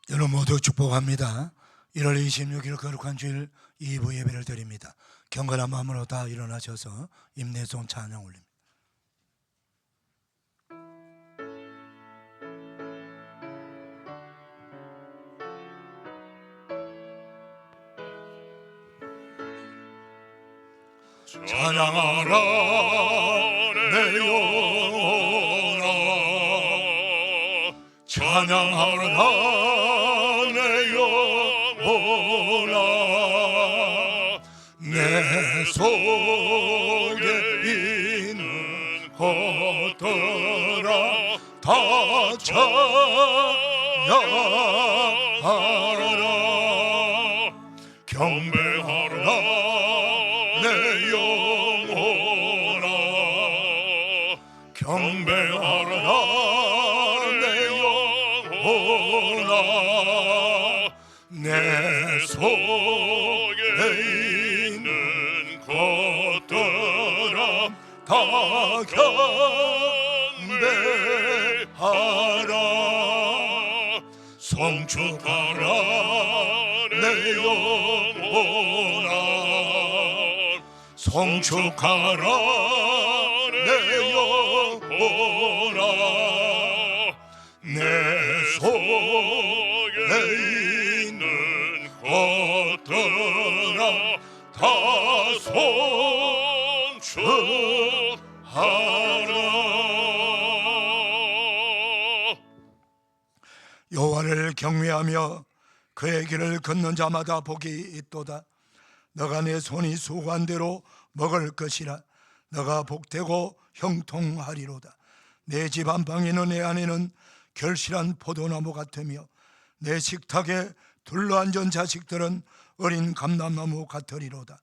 여러분 모두 축복합니다. 1월 26일 거룩한 주일 2부 예배를 드립니다. 경건한 마음으로 다 일어나셔서 임내송 찬양 올립니다. 찬양하라 내 영혼아, 찬양하라 내 영혼아, 내 속에 있는 것들아 다 찬양하라. 경배하라 내 영혼아, 경배하라 내 영혼아, 내 속에 있는 것들아 다 경배하라. 성축하라 내 영혼아, 성축하라 내 영혼아, 내 속에 있는 것들아 다 성축하라. 여호와를 경외하며 그의 길을 걷는 자마다 복이 있도다. 너가 내 손이 수고한 대로 먹을 것이라. 너가 복되고 형통하리로다. 내 집 안방에 있는 내 안에는 결실한 포도나무 같으며 내 식탁에 둘러앉은 자식들은 어린 감람나무 같으리로다.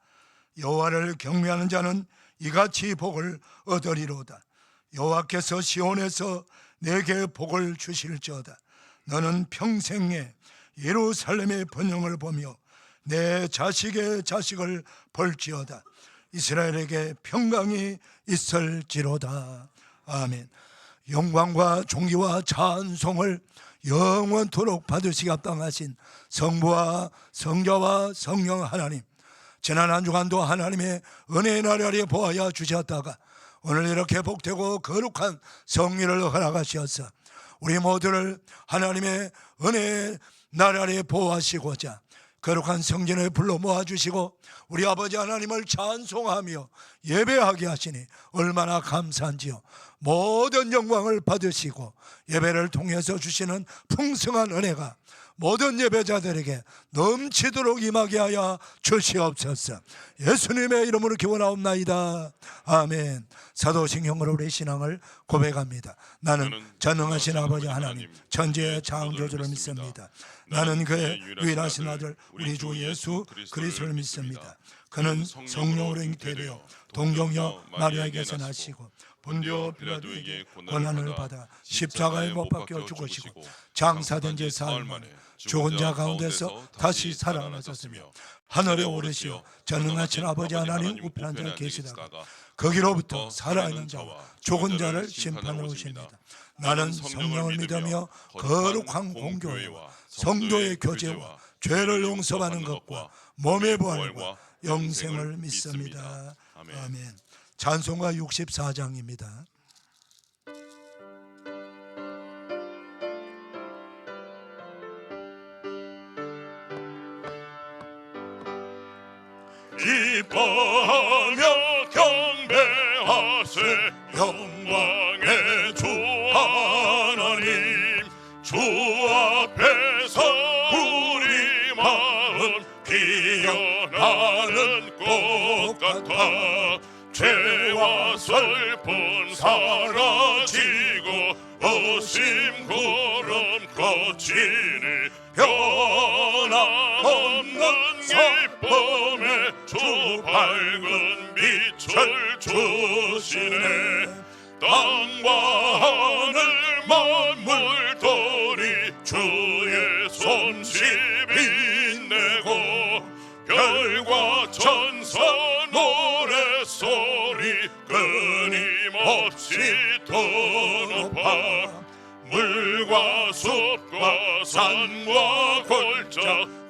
여호와를 경외하는 자는 이같이 복을 얻으리로다. 여호와께서 시온에서 내게 복을 주실지어다. 너는 평생에 예루살렘의 번영을 보며 내 자식의 자식을 볼지어다. 이스라엘에게 평강이 있을지로다. 아멘. 영광과 존귀와 찬송을 영원토록 받으시기 합당하신 성부와 성자와 성령 하나님, 지난 한 주간도 하나님의 은혜의 날 아래 보아야 주셨다가 오늘 이렇게 복되고 거룩한 성리를 허락하시어서 우리 모두를 하나님의 은혜의 날 아래 보호하시고자 거룩한 성전에 불러 모아주시고 우리 아버지 하나님을 찬송하며 예배하게 하시니 얼마나 감사한지요. 모든 영광을 받으시고 예배를 통해서 주시는 풍성한 은혜가 모든 예배자들에게 넘치도록 임하게 하여 주시옵소서. 예수님의 이름으로 기원하옵나이다. 아멘. 사도신경으로 우리 신앙을 고백합니다. 나는 전능하신 아버지 하나님 천지의 창조주를 믿습니다. 나는 그의 유일하신 아들 우리 주 예수 그리스도를 믿습니다. 그는 성령으로 잉태되어 동정녀 마리아에게서 나시고 본디오 빌라도에게 고난을 받아 십자가에 못 박혀 죽으시고 장사된 지 사흘 만에 죽은 자 가운데서 다시 살아나셨으며 하늘에 오르시어 전능하신 아버지 하나님 우편한 자에 계시다가 거기로부터 살아있는 자와 죽은 자를 심판하러 오십니다. 나는 성령을 믿으며 거룩한 공교회와 성도의 교제와 죄를 용서받는 것과 몸의 부활과 영생을 믿습니다. 아멘. 찬송가 64장입니다. 기뻐하며 경배하세 영광의 주 하나님, 주 앞에서 우리 마음 피어나는 꽃 같아 죄와 슬픔 사라지고 어심 구름 거치니 변함없는 기쁨에 주 밝은 빛을 주시네. 땅과 하늘 만물들이 주의 손짓 빛내고 별과 천사 노래소리 끊임없이 더 높아 물과 숲과 산과 골짜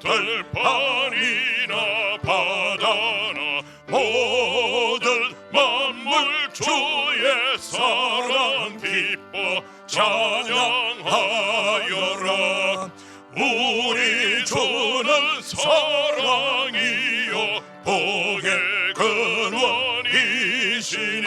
들판이나 바다나 모든 만물 주의 사랑 기뻐 찬양하여라. 우리 주는 사랑이요 복의 근원이시니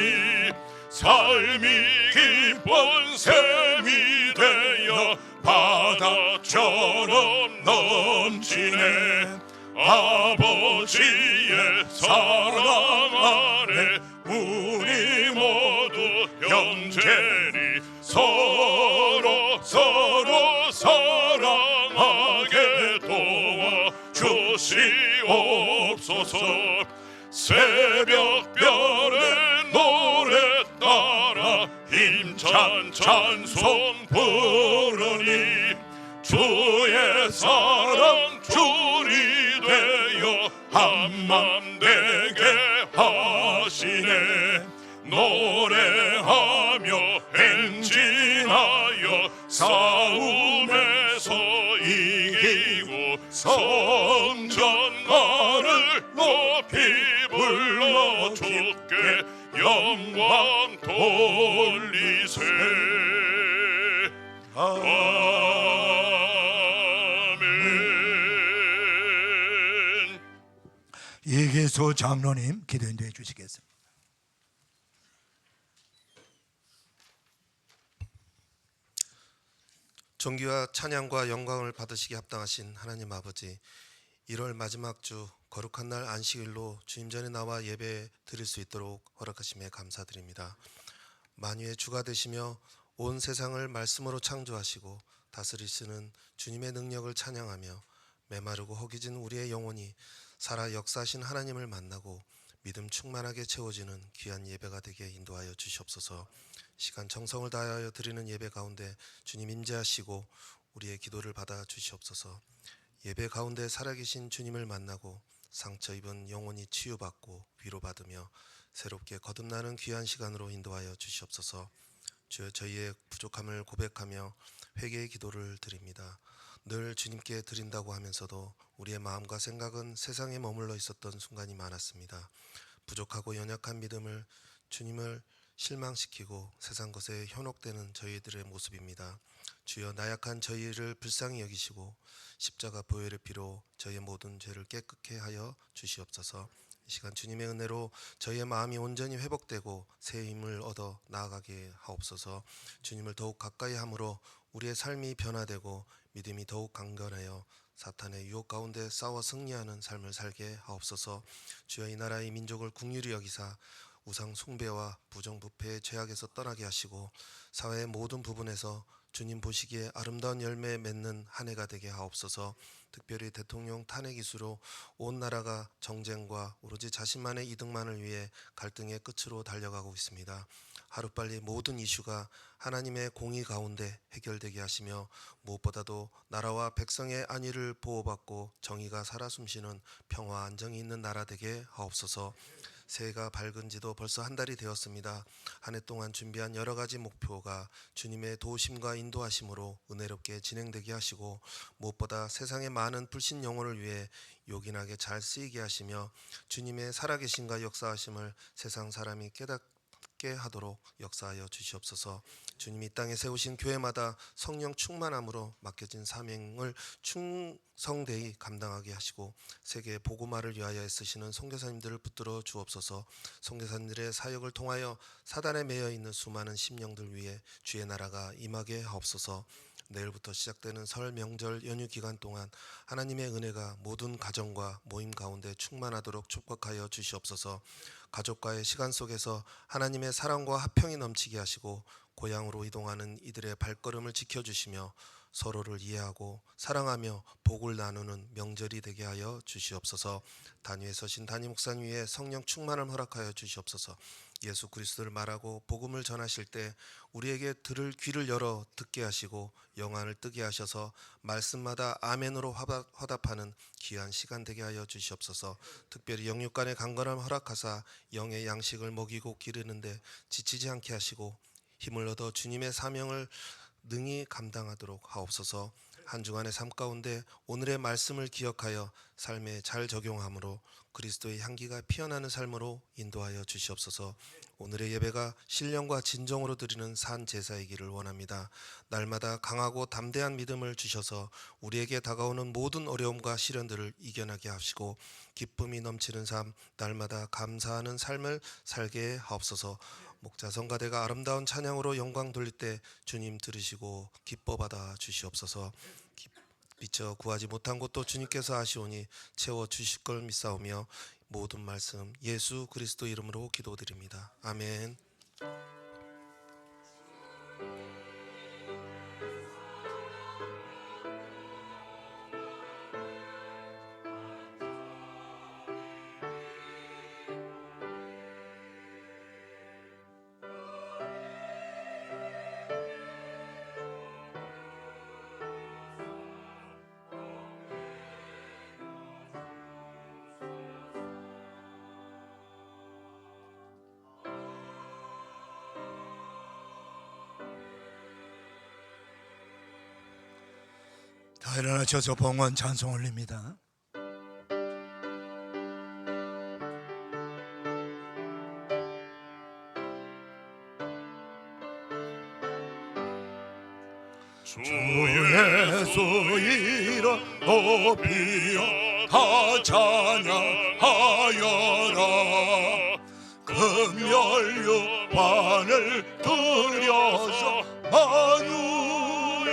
삶이 기쁜 샘이 되어 바다처럼 넘치네. 아버지의 사랑 아래 우리 모두 형제니 서로 사랑하게 도와주시옵소서. 새벽별의 노래 따라 힘찬 찬송 부르니 주의 사랑 줄이 되어 한맘 되게 하시네. 노래하며 행진하여 싸움에서 이기고 성전가를 높이 불러 주께 영광 돌리세. 아멘. 이계수 장로님 기도 인도해 주시겠습니다. 존귀와 찬양과 영광을 받으시기 합당하신 하나님 아버지, 1월 마지막 주 거룩한 날 안식일로 주님 전에 나와 예배 드릴 수 있도록 허락하심에 감사드립니다. 만유의 주가 되시며 온 세상을 말씀으로 창조하시고 다스리시는 주님의 능력을 찬양하며 메마르고 허기진 우리의 영혼이 살아 역사하신 하나님을 만나고 믿음 충만하게 채워지는 귀한 예배가 되게 인도하여 주시옵소서. 시간 정성을 다하여 드리는 예배 가운데 주님 임재하시고 우리의 기도를 받아 주시옵소서. 예배 가운데 살아계신 주님을 만나고 상처 입은 영혼이 치유받고 위로받으며 새롭게 거듭나는 귀한 시간으로 인도하여 주시옵소서. 주여, 저희의 부족함을 고백하며 회개의 기도를 드립니다. 늘 주님께 드린다고 하면서도 우리의 마음과 생각은 세상에 머물러 있었던 순간이 많았습니다. 부족하고 연약한 믿음을 주님을 실망시키고 세상 것에 현혹되는 저희들의 모습입니다. 주여, 나약한 저희를 불쌍히 여기시고 십자가 보혈의 피로 저희의 모든 죄를 깨끗게 하여 주시옵소서. 이 시간 주님의 은혜로 저희의 마음이 온전히 회복되고 새 힘을 얻어 나아가게 하옵소서. 주님을 더욱 가까이 함으로 우리의 삶이 변화되고 믿음이 더욱 강건하여 사탄의 유혹 가운데 싸워 승리하는 삶을 살게 하옵소서. 주여, 이 나라의 민족을 긍휼히 여기사 우상 숭배와 부정부패의 죄악에서 떠나게 하시고 사회의 모든 부분에서 주님 보시기에 아름다운 열매 맺는 한 해가 되게 하옵소서. 특별히 대통령 탄핵 이슈로 온 나라가 정쟁과 오로지 자신만의 이득만을 위해 갈등의 끝으로 달려가고 있습니다. 하루빨리 모든 이슈가 하나님의 공의 가운데 해결되게 하시며 무엇보다도 나라와 백성의 안위를 보호받고 정의가 살아 숨쉬는 평화 안정이 있는 나라 되게 하옵소서. 새해가 밝은 지도 벌써 한 달이 되었습니다. 한 해 동안 준비한 여러 가지 목표가 주님의 도우심과 인도하심으로 은혜롭게 진행되게 하시고 무엇보다 세상의 많은 불신 영혼을 위해 요긴하게 잘 쓰이게 하시며 주님의 살아계심과 역사하심을 세상 사람이 깨닫게 하도록 역사하여 주시옵소서. 주님이 땅에 세우신 교회마다 성령 충만함으로 맡겨진 사명을 충성되이 감당하게 하시고 세계의 복음화를 위하여 애쓰시는 선교사님들을 붙들어 주옵소서. 선교사님들의 사역을 통하여 사단에 매여 있는 수많은 심령들 위해 주의 나라가 임하게 하옵소서. 내일부터 시작되는 설 명절 연휴 기간 동안 하나님의 은혜가 모든 가정과 모임 가운데 충만하도록 축복하여 주시옵소서. 가족과의 시간 속에서 하나님의 사랑과 화평이 넘치게 하시고 고향으로 이동하는 이들의 발걸음을 지켜주시며 서로를 이해하고 사랑하며 복을 나누는 명절이 되게 하여 주시옵소서. 단위에 서신 단위 목사님 위에 성령 충만을 허락하여 주시옵소서. 예수 그리스도를 말하고 복음을 전하실 때 우리에게 들을 귀를 열어 듣게 하시고 영안을 뜨게 하셔서 말씀마다 아멘으로 화답하는 귀한 시간 되게 하여 주시옵소서. 특별히 영육간의 강건함 허락하사 영의 양식을 먹이고 기르는데 지치지 않게 하시고 힘을 얻어 주님의 사명을 능히 감당하도록 하옵소서. 한 주간의 삶 가운데 오늘의 말씀을 기억하여 삶에 잘 적용함으로 그리스도의 향기가 피어나는 삶으로 인도하여 주시옵소서. 오늘의 예배가 신령과 진정으로 드리는 산 제사이기를 원합니다. 날마다 강하고 담대한 믿음을 주셔서 우리에게 다가오는 모든 어려움과 시련들을 이겨나게 하시고 기쁨이 넘치는 삶, 날마다 감사하는 삶을 살게 하옵소서. 목자 성가대가 아름다운 찬양으로 영광 돌릴 때 주님 들으시고 기뻐 받아 주시옵소서. 미처 구하지 못한 것도 주님께서 아시오니 채워 주실 걸 믿사오며 모든 말씀 예수 그리스도 이름으로 기도드립니다. 아멘. 다 일어나셔서 봉헌 찬송 올립니다. 주의 예수 이름 높이어 다 찬양하여라. 금연류관을 들여서 만유의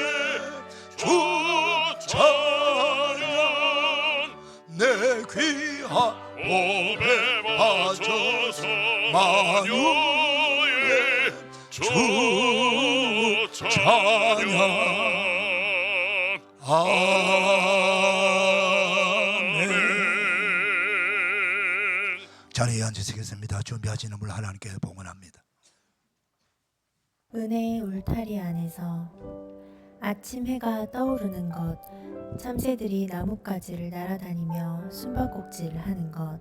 주 찬양 내 귀한 몸에 바쳐서 만유의 주 찬양. 아멘. 자리에 앉으시겠습니다. 준비하시는 분 하나님께 봉헌합니다. 은혜의 울타리 안에서 아침 해가 떠오르는 것, 참새들이 나뭇가지를 날아다니며 숨바꼭질을 하는 것,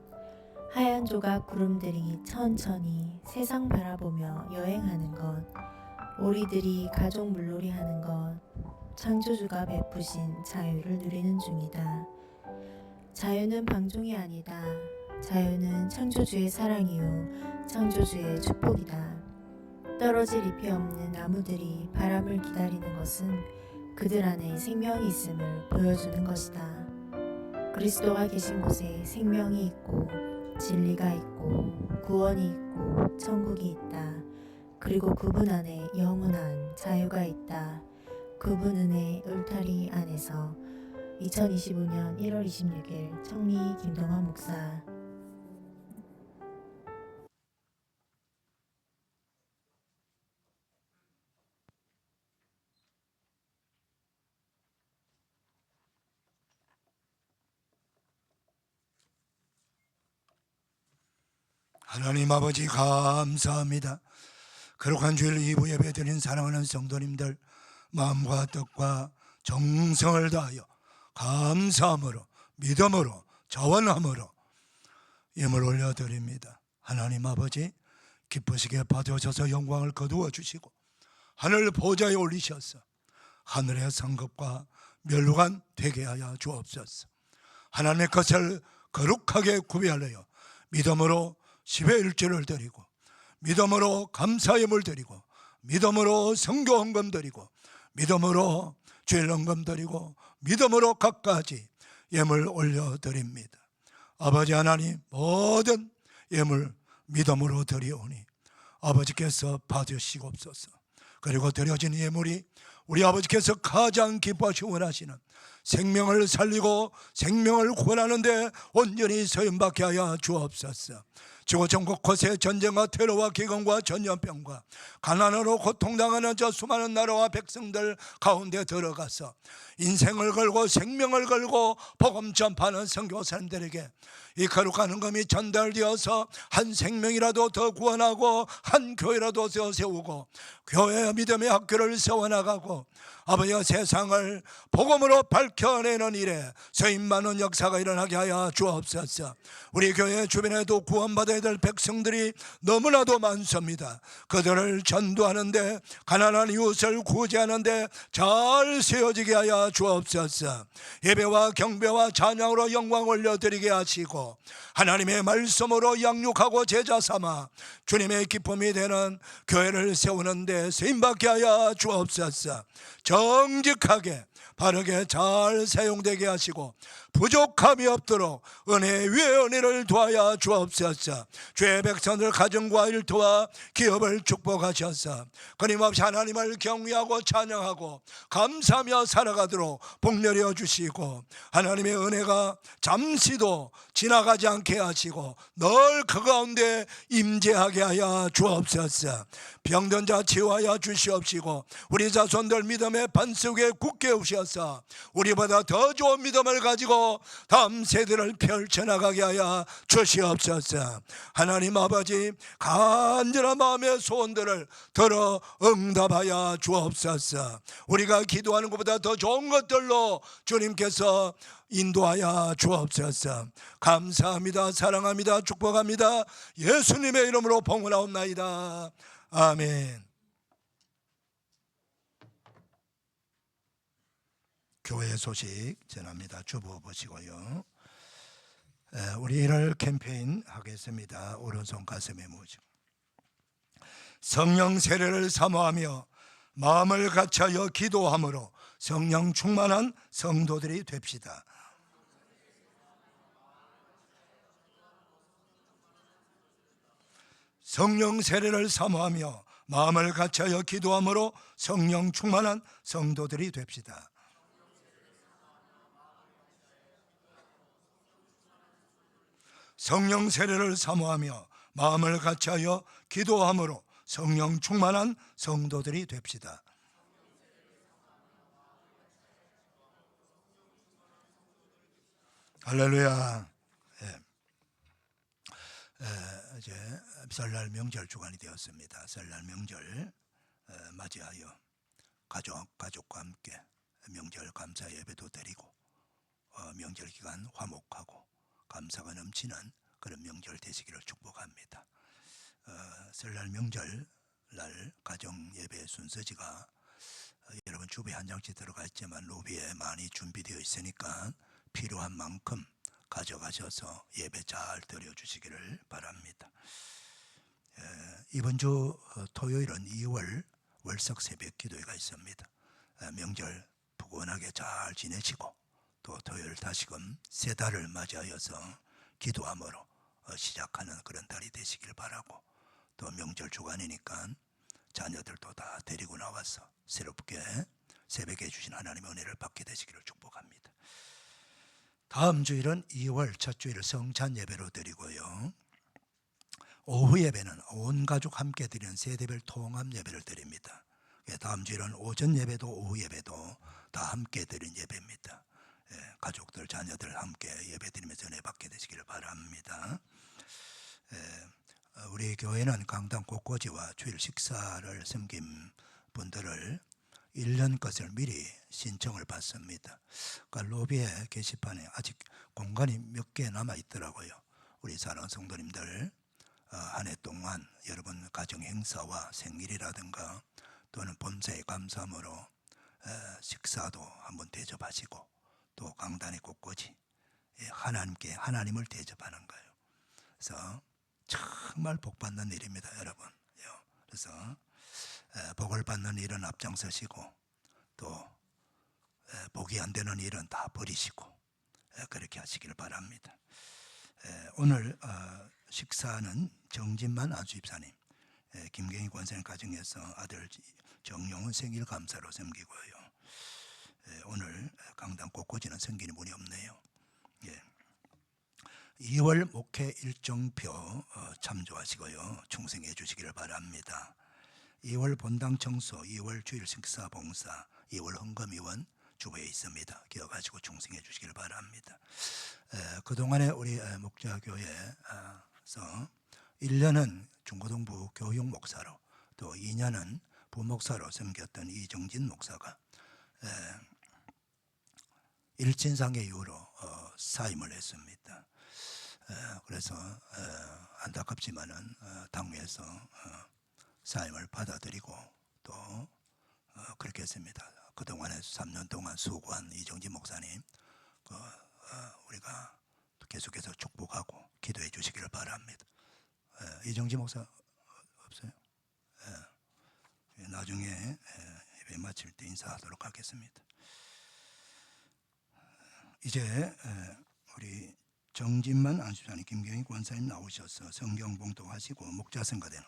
하얀 조각 구름들이 천천히 세상 바라보며 여행하는 것, 오리들이 가족 물놀이 하는 것, 창조주가 베푸신 자유를 누리는 중이다. 자유는 방종이 아니다. 자유는 창조주의 사랑이요 창조주의 축복이다. 떨어질 잎이 없는 나무들이 바람을 기다리는 것은 그들 안에 생명이 있음을 보여주는 것이다. 그리스도가 계신 곳에 생명이 있고 진리가 있고 구원이 있고 천국이 있다. 그리고 그분 안에 영원한 자유가 있다. 그분 은혜 울타리 안에서 2025년 1월 26일 청리 김동환 목사. 하나님 아버지 감사합니다. 거룩한 주일 2부 예배 드린 사랑하는 성도님들 마음과 뜻과 정성을 다하여 감사함으로 믿음으로 자원함으로 예물 올려드립니다. 하나님 아버지 기쁘시게 받으셔서 영광을 거두어 주시고 하늘 보좌에 올리셔서 하늘의 상급과 멸류관 되게 하여 주옵소서. 하나님의 것을 거룩하게 구별하여 믿음으로 10의 1조를 드리고 믿음으로 감사예물 드리고 믿음으로 성교헌금 드리고 믿음으로 죄연금 드리고 믿음으로 각가지 예물 올려드립니다. 아버지 하나님 모든 예물 믿음으로 드리오니 아버지께서 받으시옵소서. 그리고 드려진 예물이 우리 아버지께서 가장 기뻐하시고 원하시는 생명을 살리고 생명을 구원하는 데 온전히 서임받게 하여 주옵소서. 지구 전국 곳에 전쟁과 테러와 기근과 전염병과 가난으로 고통당하는 저 수많은 나라와 백성들 가운데 들어가서 인생을 걸고 생명을 걸고 복음 전파하는 선교사님들에게 이 거룩한 헌금이 전달되어서 한 생명이라도 더 구원하고 한 교회라도 더 세우고 교회와 믿음의 학교를 세워나가고 아버지가 세상을 복음으로 밝혀내는 일에 서임 많은 역사가 일어나게 하여 주옵소서. 우리 교회 주변에도 구원받아야 될 백성들이 너무나도 많습니다. 그들을 전도하는데, 가난한 이웃을 구제하는데 잘 세워지게 하여 주옵소서. 예배와 경배와 찬양으로 영광 올려드리게 하시고, 하나님의 말씀으로 양육하고 제자 삼아 주님의 기쁨이 되는 교회를 세우는데 쓰임받게 하여 주옵소서. 정직하게 바르게 잘 사용되게 하시고 부족함이 없도록 은혜 위에 은혜를 더하여 주옵소서. 주의 백성들 가정과 일터와 기업을 축복하셔서 끊임없이 하나님을 경외하고 찬양하고 감사하며 살아가도록 복내려 주시고, 하나님의 은혜가 잠시도 지나가지 않게 하시고 늘 그 가운데 임재하게 하여 주옵소서. 병든 자 치유하여 주시옵시고, 우리 자손들 믿음의 반석에 굳게 오셔서 우리보다 더 좋은 믿음을 가지고 다음 세대를 펼쳐나가게 하여 주시옵소서. 하나님 아버지, 간절한 마음의 소원들을 들어 응답하여 주옵소서. 우리가 기도하는 것보다 더 좋은 것들로 주님께서 인도하여 주옵소서. 감사합니다. 사랑합니다. 축복합니다. 예수님의 이름으로 봉헌하옵나이다. 아멘. 교회 소식 전합니다. 주보 보시고요. 우리 1월 캠페인 하겠습니다. 오른손 가슴에 모시고 성령 세례를 사모하며 마음을 같이하여 기도함으로 성령 충만한 성도들이 됩시다. 성령 세례를 사모하며 마음을 같이하여 기도함으로 성령 충만한 성도들이 됩시다. 성령 세례를 사모하며 마음을 같이하여 기도함으로 성령 충만한 성도들이 됩시다. 할렐루야. 이제 설날 명절 주간이 되었습니다. 설날 명절 맞이하여 가족과 함께 명절 감사 예배도 드리고 명절 기간 화목하고 감사가 넘치는 그런 명절 되시기를 축복합니다. 설날 명절 날 가정 예배 순서지가 여러분 주부에 한 장씩 들어가 있지만 로비에 많이 준비되어 있으니까 필요한 만큼 가져가셔서 예배 잘 드려주시기를 바랍니다. 이번 주 토요일은 2월 월석 새벽 기도회가 있습니다. 명절 부건하게 잘 지내시고 또 토요일 다시금 새 달을 맞이하여서 기도함으로 시작하는 그런 달이 되시길 바라고, 또 명절 주간이니까 자녀들도 다 데리고 나와서 새롭게 새벽에 주신 하나님의 은혜를 받게 되시기를 축복합니다. 다음 주일은 2월 첫 주일 성찬 예배로 드리고요. 오후 예배는 온 가족 함께 드리는 세대별 통합 예배를 드립니다. 다음 주일은 오전 예배도 오후 예배도 다 함께 드린 예배입니다. 가족들 자녀들 함께 예배 드리면서 은혜 받게 되시기를 바랍니다. 우리 교회는 강당 곳곳이와 주일 식사를 섬긴 분들을 1년 것을 미리 신청을 받습니다. 그러니까 로비에 게시판에 아직 공간이 몇 개 남아 있더라고요. 우리 사랑하는 성도님들 한 해 동안 여러분 가정 행사와 생일이라든가 또는 범사에 감사함으로 식사도 한번 대접하시고 또 강단의 곳곳이 하나님께 하나님을 대접하는 거예요. 그래서 정말 복받는 일입니다, 여러분. 그래서 복을 받는 일은 앞장서시고 또 복이 안 되는 일은 다 버리시고 그렇게 하시길 바랍니다. 오늘 식사는 정진만 안수집사님, 김경희 권사님 가정에서 아들 정용훈 생일 감사로 섬기고요. 오늘 강당 곳곳에는 섬기는 분이 없네요. 2월 목회 일정표 참조하시고요. 충성해 주시기를 바랍니다. 2월 본당 청소, 2월 주일 식사 봉사, 2월 헌금위원 주부에 있습니다. 기억하시고 충성해 주시기를 바랍니다. 그동안에 우리 목자교회에서 1년은 중고등부 교육 목사로 또 2년은 부목사로 섬겼던 이정진 목사가 일진상의 이유로 사임을 했습니다. 그래서 안타깝지만은 당회에서 사임을 받아들이고 또 그렇게 했습니다. 그동안에 3년 동안 수고한 이정지 목사님 우리가 계속해서 축복하고 기도해 주시기를 바랍니다. 이정지 목사 없어요? 나중에 예배 마칠 때 인사하도록 하겠습니다. 이제 우리 정진만 안수사님, 김경희 권사님 나오셔서 성경 봉독하시고 목자 성가대는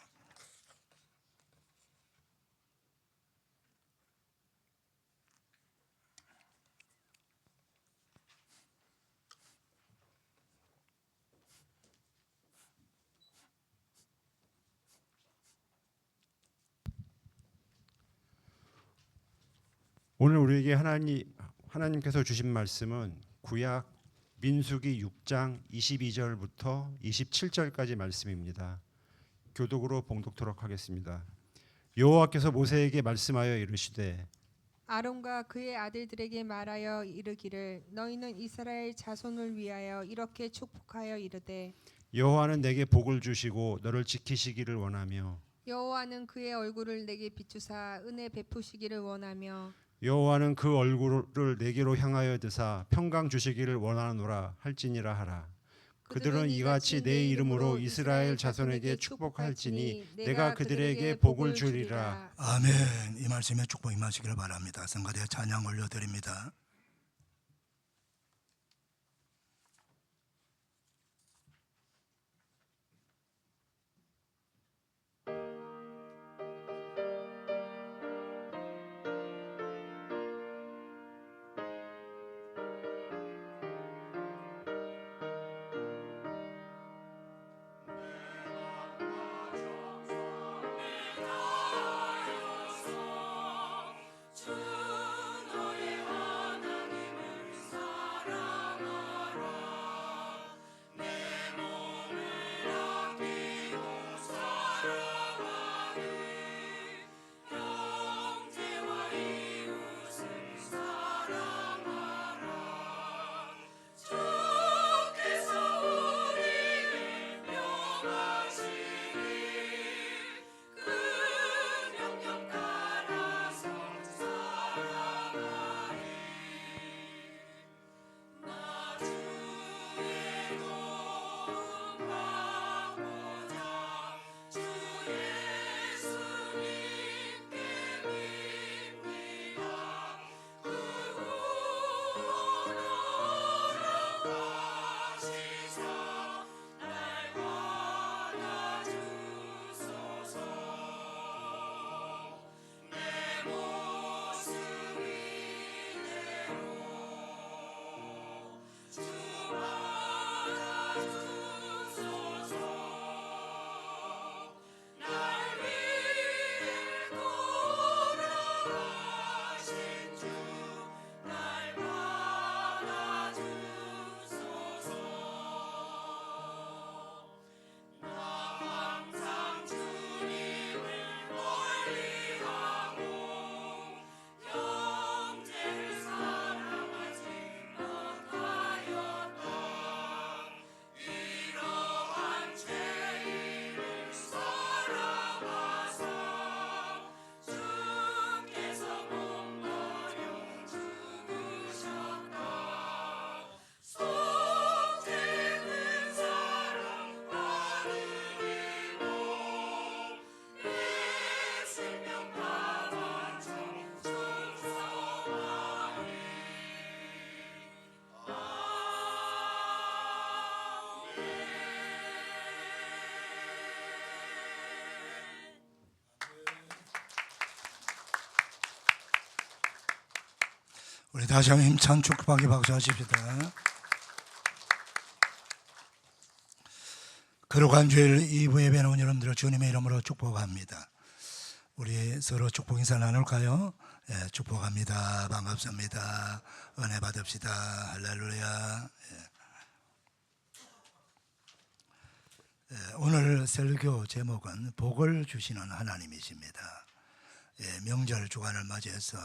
오늘 우리에게 하나님께서 주신 말씀은 구약 민수기 6장 22절부터 27절까지 말씀입니다. 교독으로 봉독토록 하겠습니다. 여호와께서 모세에게 말씀하여 이르시되 아론과 그의 아들들에게 말하여 이르기를 너희는 이스라엘 자손을 위하여 이렇게 축복하여 이르되 여호와는 내게 복을 주시고 너를 지키시기를 원하며 여호와는 그의 얼굴을 내게 비추사 은혜 베푸시기를 원하며 여호와는 그 얼굴을 내게로 향하여 드사 평강 주시기를 원하노라 할지니라 하라. 그들은 이같이 내 이름으로 이스라엘 자손에게 축복할지니 내가 그들에게 복을 주리라. 아멘. 이 말씀에 축복 임하시기를 바랍니다. 성가대 찬양 올려드립니다. 우리 다시 한번 힘찬 축복하기 박수하십시다. 거룩한 주일 2부 예배는 온 여러분들을 주님의 이름으로 축복합니다. 우리 서로 축복 인사 나눌까요? 예, 축복합니다. 반갑습니다. 은혜 받읍시다. 할렐루야. 오늘 설교 제목은 복을 주시는 하나님이십니다. 명절 주간을 맞이해서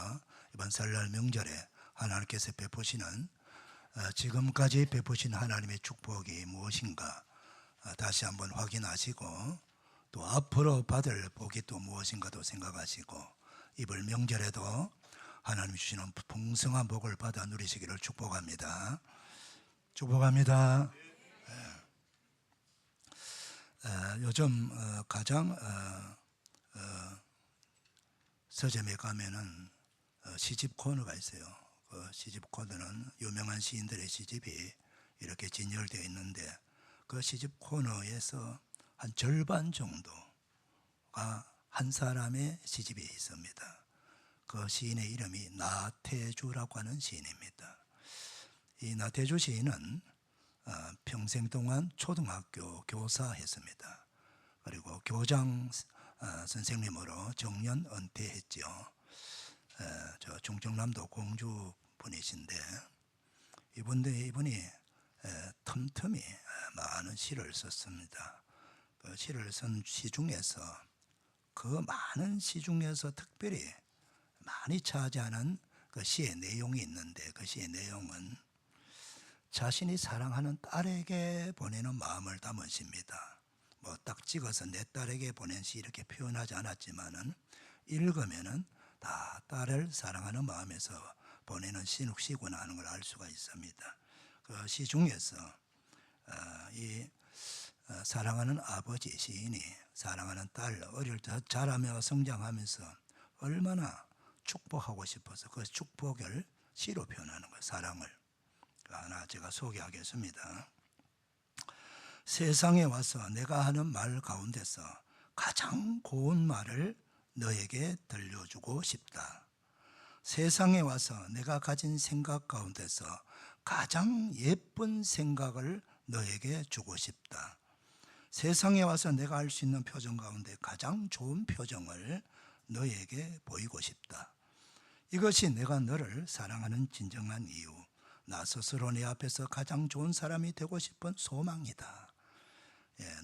이번 설날 명절에 하나님께서 베푸시는 지금까지 베푸신 하나님의 축복이 무엇인가 다시 한번 확인하시고 또 앞으로 받을 복이 또 무엇인가도 생각하시고 이번 명절에도 하나님 주시는 풍성한 복을 받아 누리시기를 축복합니다. 축복합니다. 요즘 가장 서점에 가면은 시집 코너가 있어요. 그 시집 코너는 유명한 시인들의 시집이 이렇게 진열되어 있는데 그 시집 코너에서 한 절반 정도가 한 사람의 시집이 있습니다. 그 시인의 이름이 나태주라고 하는 시인입니다. 이 나태주 시인은 평생 동안 초등학교 교사했습니다. 그리고 교장 선생님으로 정년 은퇴했죠. 저 충청남도 공주 분이신데 이분이 틈틈이 많은 시를 썼습니다. 그 시를 쓴 시 중에서 그 많은 시 중에서 특별히 많이 차지하는 그 시의 내용이 있는데 그 시의 내용은 자신이 사랑하는 딸에게 보내는 마음을 담은 시입니다. 뭐 딱 찍어서 내 딸에게 보낸 시 이렇게 표현하지 않았지만은 읽으면은 다 딸을 사랑하는 마음에서 보내는 시구나 하는 걸 알 수가 있습니다. 그 시 중에서 사랑하는 아버지 시인이 사랑하는 딸 어릴 때 자라며 성장하면서 얼마나 축복하고 싶어서 그 축복을 시로 표현하는 거예요. 사랑을 하나 제가 소개하겠습니다. 세상에 와서 내가 하는 말 가운데서 가장 고운 말을 너에게 들려주고 싶다. 세상에 와서 내가 가진 생각 가운데서 가장 예쁜 생각을 너에게 주고 싶다. 세상에 와서 내가 할 수 있는 표정 가운데 가장 좋은 표정을 너에게 보이고 싶다. 이것이 내가 너를 사랑하는 진정한 이유, 나 스스로 내 앞에서 가장 좋은 사람이 되고 싶은 소망이다.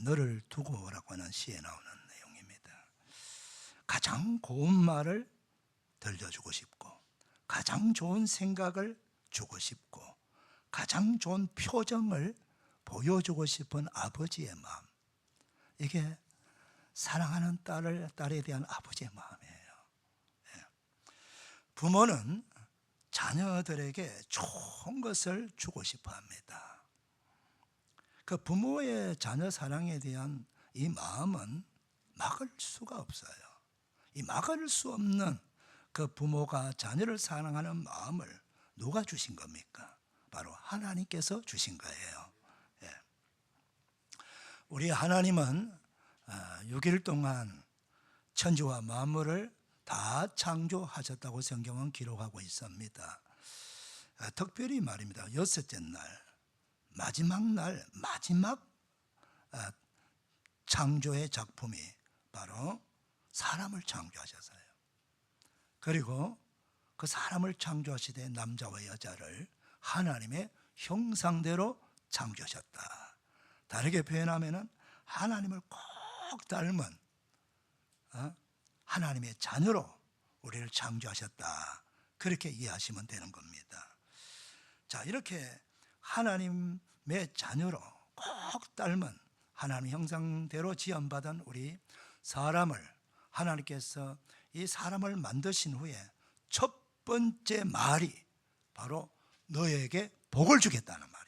너를 두고라고 하는 시에 나오는 내용입니다. 가장 고운 말을 들려주고 싶고 가장 좋은 생각을 주고 싶고 가장 좋은 표정을 보여주고 싶은 아버지의 마음, 이게 사랑하는 딸에 대한 아버지의 마음이에요. 부모는 자녀들에게 좋은 것을 주고 싶어 합니다. 그 부모의 자녀 사랑에 대한 이 마음은 막을 수가 없어요. 이 막을 수 없는 그 부모가 자녀를 사랑하는 마음을 누가 주신 겁니까? 바로 하나님께서 주신 거예요. 우리 하나님은 6일 동안 천지와 만물을 다 창조하셨다고 성경은 기록하고 있습니다. 특별히 말입니다. 여섯째 날, 마지막 창조의 작품이 바로 사람을 창조하셨어요. 그리고 그 사람을 창조하시되 남자와 여자를 하나님의 형상대로 창조하셨다. 다르게 표현하면은 하나님을 꼭 닮은 하나님의 자녀로 우리를 창조하셨다. 그렇게 이해하시면 되는 겁니다. 자, 이렇게 하나님의 자녀로 꼭 닮은 하나님 형상대로 지음받은 우리 사람을 하나님께서 이 사람을 만드신 후에 첫 번째 말이 바로 너에게 복을 주겠다는 말이에요.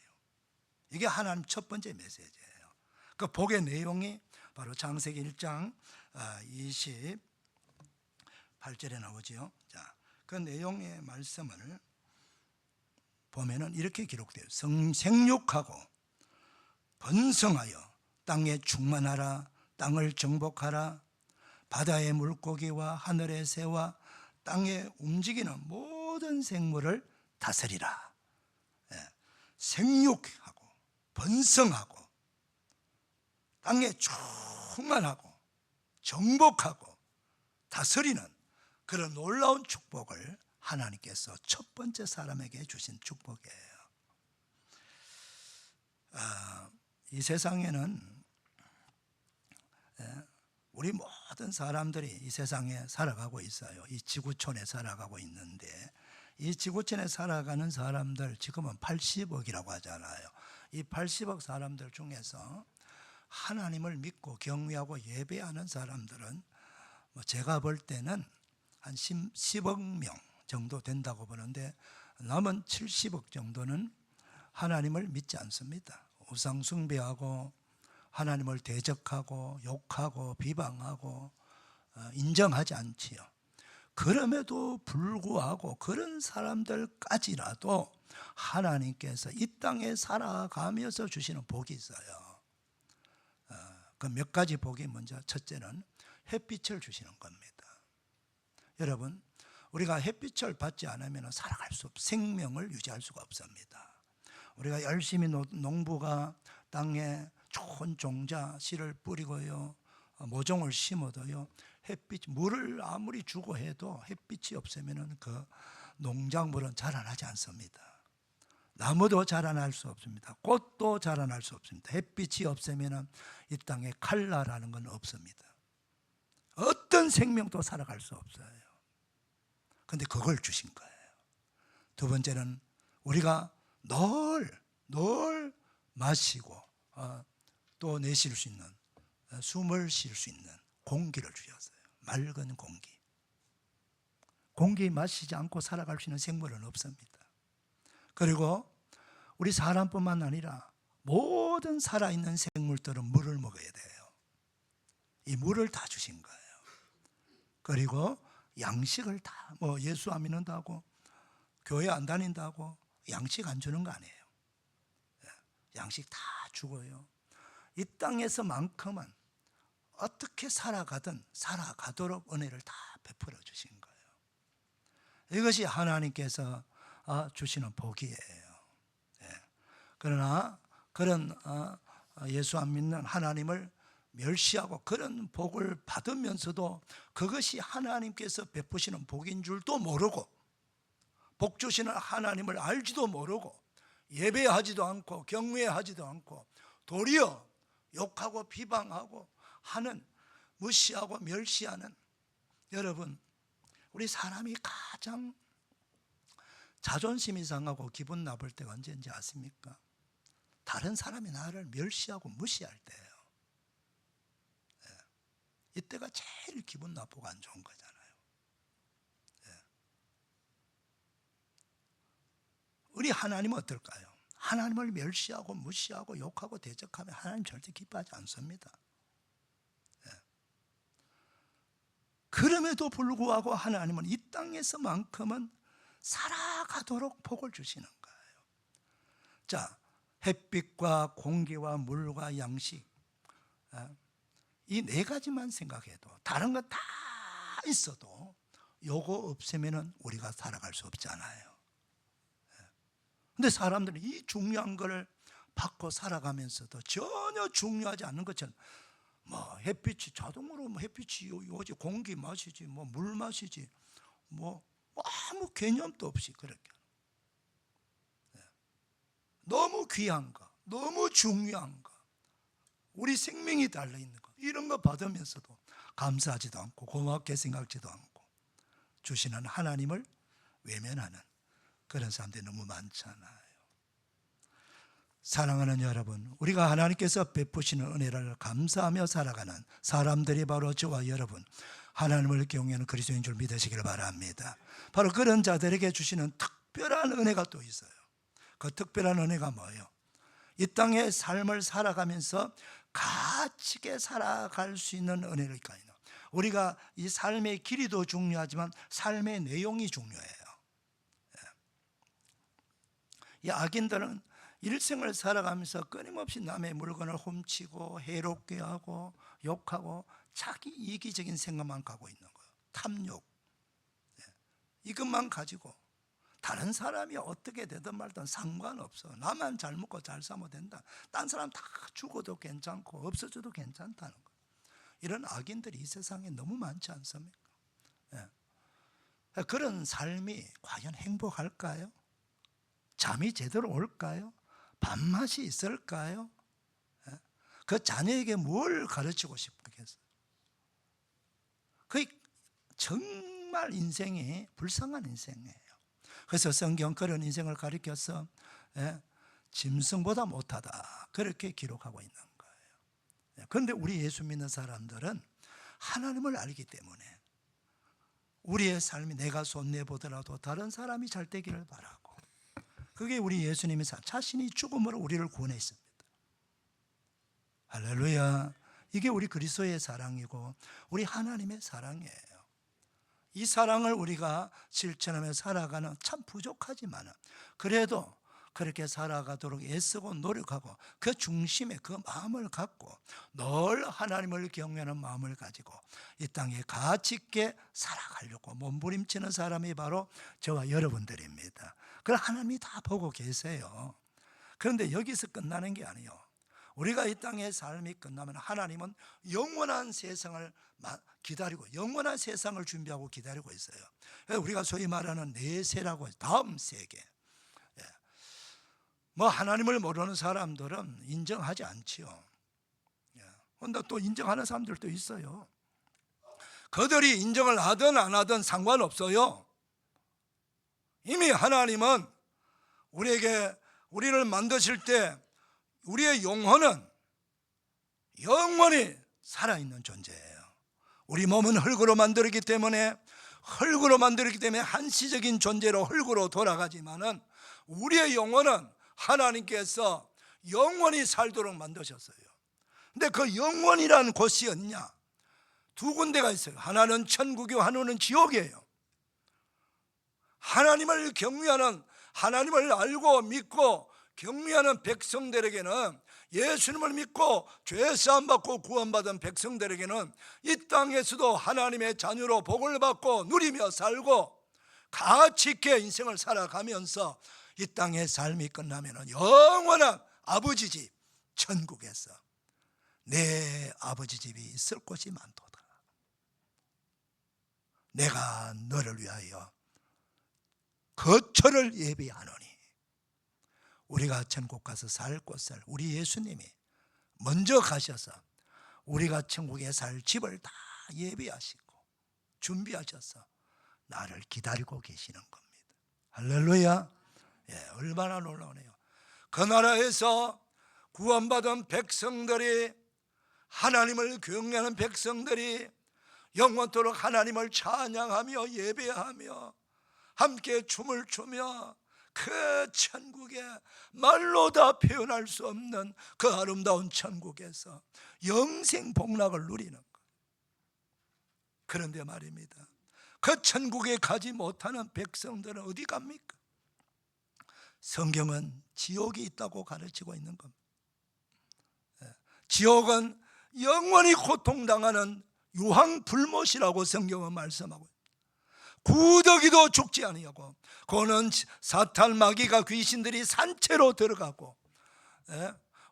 이게 하나님 첫 번째 메시지예요. 그 복의 내용이 바로 창세기 1장 28절에 나오지요. 자, 그 내용의 말씀을 보면은 이렇게 기록돼요. 생육하고 번성하여 땅에 충만하라, 땅을 정복하라, 바다의 물고기와 하늘의 새와 땅에 움직이는 모든 생물을 다스리라. 생육하고 번성하고 땅에 충만하고 정복하고 다스리는 그런 놀라운 축복을 하나님께서 첫 번째 사람에게 주신 축복이에요. 이 세상에는 우리 모든 사람들이 이 세상에 살아가고 있어요. 이 지구촌에 살아가고 있는데 이 지구촌에 살아가는 사람들 지금은 80억이라고 하잖아요. 이 80억 사람들 중에서 하나님을 믿고 경외하고 예배하는 사람들은 뭐 제가 볼 때는 한 10억 명 정도 된다고 보는데 남은 70억 정도는 하나님을 믿지 않습니다. 우상 숭배하고 하나님을 대적하고 욕하고 비방하고 인정하지 않지요. 그럼에도 불구하고 그런 사람들까지라도 하나님께서 이 땅에 살아가면서 주시는 복이 있어요. 그 몇 가지 복이 먼저 첫째는 햇빛을 주시는 겁니다. 여러분, 우리가 햇빛을 받지 않으면 살아갈 수 없어요. 생명을 유지할 수가 없습니다. 우리가 열심히 농부가 땅에 좋은 종자 씨를 뿌리고요, 모종을 심어도요, 햇빛, 물을 아무리 주고 해도 햇빛이 없으면 그 농작물은 자라나지 않습니다. 나무도 자라날 수 없습니다. 꽃도 자라날 수 없습니다. 햇빛이 없으면 이 땅에 칼라라는 건 없습니다. 어떤 생명도 살아갈 수 없어요. 근데 그걸 주신 거예요. 두 번째는 우리가 늘 마시고 또 내쉴 수 있는, 숨을 쉴 수 있는 공기를 주셨어요. 맑은 공기. 공기 마시지 않고 살아갈 수 있는 생물은 없습니다. 그리고 우리 사람뿐만 아니라 모든 살아있는 생물들은 물을 먹어야 돼요. 이 물을 다 주신 거예요. 그리고 양식을 다, 뭐 예수 안 믿는다고 교회 안 다닌다고 양식 안 주는 거 아니에요. 양식 다 주고요, 이 땅에서만큼은 어떻게 살아가든 살아가도록 은혜를 다 베풀어 주신 거예요. 이것이 하나님께서 주시는 복이에요. 그러나 그런 예수 안 믿는 하나님을 멸시하고 그런 복을 받으면서도 그것이 하나님께서 베푸시는 복인 줄도 모르고 복 주시는 하나님을 알지도 모르고 예배하지도 않고 경외하지도 않고 도리어 욕하고 비방하고 하는, 무시하고 멸시하는, 여러분, 우리 사람이 가장 자존심이 상하고 기분 나쁠 때가 언제인지 아십니까? 다른 사람이 나를 멸시하고 무시할 때예요. 이때가 제일 기분 나쁘고 안 좋은 거잖아요. 우리 하나님은 어떨까요? 하나님을 멸시하고 무시하고 욕하고 대적하면 하나님 절대 기뻐하지 않습니다. 그럼에도 불구하고 하나님은 이 땅에서만큼은 살아가도록 복을 주시는 거예요. 자, 햇빛과 공기와 물과 양식, 이 네 가지만 생각해도 다른 거 다 있어도 요거 없으면 우리가 살아갈 수 없잖아요. 근데 사람들은 이 중요한 걸 받고 살아가면서도 전혀 중요하지 않는 것처럼 뭐 햇빛이 자동으로 뭐 햇빛이 오지, 공기 마시지, 뭐 물 마시지, 뭐 아무 개념도 없이 그렇게 너무 귀한 거, 너무 중요한 거, 우리 생명이 달려있는 거, 이런 거 받으면서도 감사하지도 않고 고맙게 생각지도 않고 주시는 하나님을 외면하는 그런 사람들이 너무 많잖아요. 사랑하는 여러분, 우리가 하나님께서 베푸시는 은혜를 감사하며 살아가는 사람들이 바로 저와 여러분, 하나님을 경외하는 그리스도인 줄 믿으시길 바랍니다. 바로 그런 자들에게 주시는 특별한 은혜가 또 있어요. 그 특별한 은혜가 뭐예요? 이 땅의 삶을 살아가면서 가치 있게 살아갈 수 있는 은혜일까요? 우리가 이 삶의 길이도 중요하지만 삶의 내용이 중요해요. 이 악인들은 일생을 살아가면서 끊임없이 남의 물건을 훔치고 해롭게 하고 욕하고 자기 이기적인 생각만 가고 있는 거예요. 탐욕, 이것만 가지고 다른 사람이 어떻게 되든 말든 상관없어. 나만 잘 먹고 잘 살면 된다. 딴 사람 다 죽어도 괜찮고 없어져도 괜찮다는 거. 이런 악인들이 이 세상에 너무 많지 않습니까? 그런 삶이 과연 행복할까요? 잠이 제대로 올까요? 밥맛이 있을까요? 그 자녀에게 뭘 가르치고 싶겠어요? 정말 인생이 불쌍한 인생이에요. 그래서 성경 그런 인생을 가리켜서 짐승보다 못하다 그렇게 기록하고 있는 거예요. 그런데 우리 예수 믿는 사람들은 하나님을 알기 때문에 우리의 삶이 내가 손해보더라도 다른 사람이 잘 되기를 바라고, 그게 우리 예수님이 자신이 죽음으로 우리를 구원했습니다. 할렐루야. 이게 우리 그리스도의 사랑이고 우리 하나님의 사랑이에요. 이 사랑을 우리가 실천하며 살아가는 참 부족하지만 그래도 그렇게 살아가도록 애쓰고 노력하고 그 중심에 그 마음을 갖고 늘 하나님을 경외하는 마음을 가지고 이 땅에 가치 있게 살아가려고 몸부림치는 사람이 바로 저와 여러분들입니다. 그걸 하나님이 다 보고 계세요. 그런데 여기서 끝나는 게 아니에요. 우리가 이 땅의 삶이 끝나면 하나님은 영원한 세상을 기다리고 영원한 세상을 준비하고 기다리고 있어요. 우리가 소위 말하는 내세라고 해서 다음 세계. 뭐 하나님을 모르는 사람들은 인정하지 않지요. 그런데 또 인정하는 사람들도 있어요. 그들이 인정을 하든 안 하든 상관없어요. 이미 하나님은 우리를 만드실 때 우리의 영혼은 영원히 살아있는 존재예요. 우리 몸은 흙으로 만들었기 때문에 한시적인 존재로 흙으로 돌아가지만은 우리의 영혼은 하나님께서 영원히 살도록 만드셨어요. 근데 그 영원이라는 곳이 어디냐? 두 군데가 있어요. 하나는 천국이고 하나는 지옥이에요. 하나님을 경외하는, 하나님을 알고 믿고 경외하는 백성들에게는, 예수님을 믿고 죄사함 받고 구원받은 백성들에게는 이 땅에서도 하나님의 자녀로 복을 받고 누리며 살고 가치 있게 인생을 살아가면서 이 땅의 삶이 끝나면 영원한 아버지 집 천국에서 내 아버지 집이 있을 곳이 많도다. 내가 너를 위하여 거처를 예비하노니. 우리가 천국 가서 살 곳을 우리 예수님이 먼저 가셔서 우리가 천국에 살 집을 다 예비하시고 준비하셔서 나를 기다리고 계시는 겁니다. 할렐루야. 얼마나 놀라우네요. 그 나라에서 구원받은 백성들이, 하나님을 경외하는 백성들이 영원토록 하나님을 찬양하며 예배하며 함께 춤을 추며 그 천국에 말로 다 표현할 수 없는 그 아름다운 천국에서 영생 복락을 누리는 것. 그런데 말입니다, 그 천국에 가지 못하는 백성들은 어디 갑니까? 성경은 지옥이 있다고 가르치고 있는 겁니다. 지옥은 영원히 고통당하는 유황불못이라고 성경은 말씀하고 있습니다. 구더기도 죽지 아니하고, 그거는 사탄 마귀가 귀신들이 산채로 들어가고,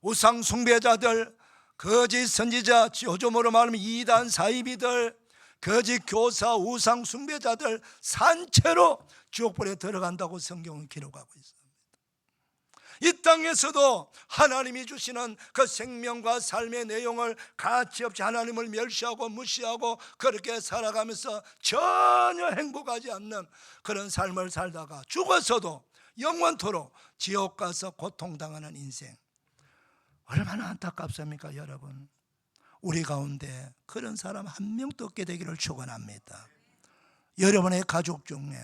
우상 숭배자들, 거짓 선지자, 요즘으로 말하면 이단 사이비들, 거짓 교사, 우상 숭배자들 산채로 지옥불에 들어간다고 성경은 기록하고 있습니다. 이 땅에서도 하나님이 주시는 그 생명과 삶의 내용을 가치없이 하나님을 멸시하고 무시하고 그렇게 살아가면서 전혀 행복하지 않는 그런 삶을 살다가 죽어서도 영원토록 지옥 가서 고통당하는 인생, 얼마나 안타깝습니까 여러분. 우리 가운데 그런 사람 한 명도 없게 되기를 축원합니다. 여러분의 가족 중에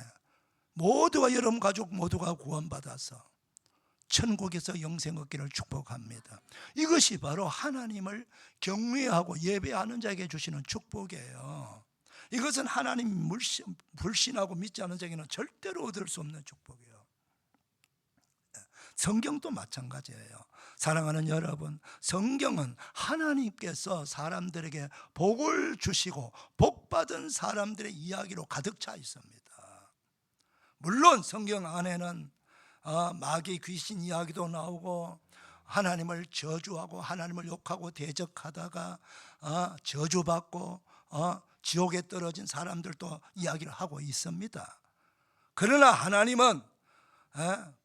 모두가, 여러분 가족 모두가 구원받아서 천국에서 영생 얻기를 축복합니다. 이것이 바로 하나님을 경외하고 예배하는 자에게 주시는 축복이에요. 이것은 하나님 불신하고 믿지 않는 자에게는 절대로 얻을 수 없는 축복이에요. 성경도 마찬가지예요. 사랑하는 여러분, 성경은 하나님께서 사람들에게 복을 주시고 복받은 사람들의 이야기로 가득 차 있습니다. 물론 성경 안에는 마귀 귀신 이야기도 나오고 하나님을 저주하고 하나님을 욕하고 대적하다가 저주받고 지옥에 떨어진 사람들도 이야기를 하고 있습니다. 그러나 하나님은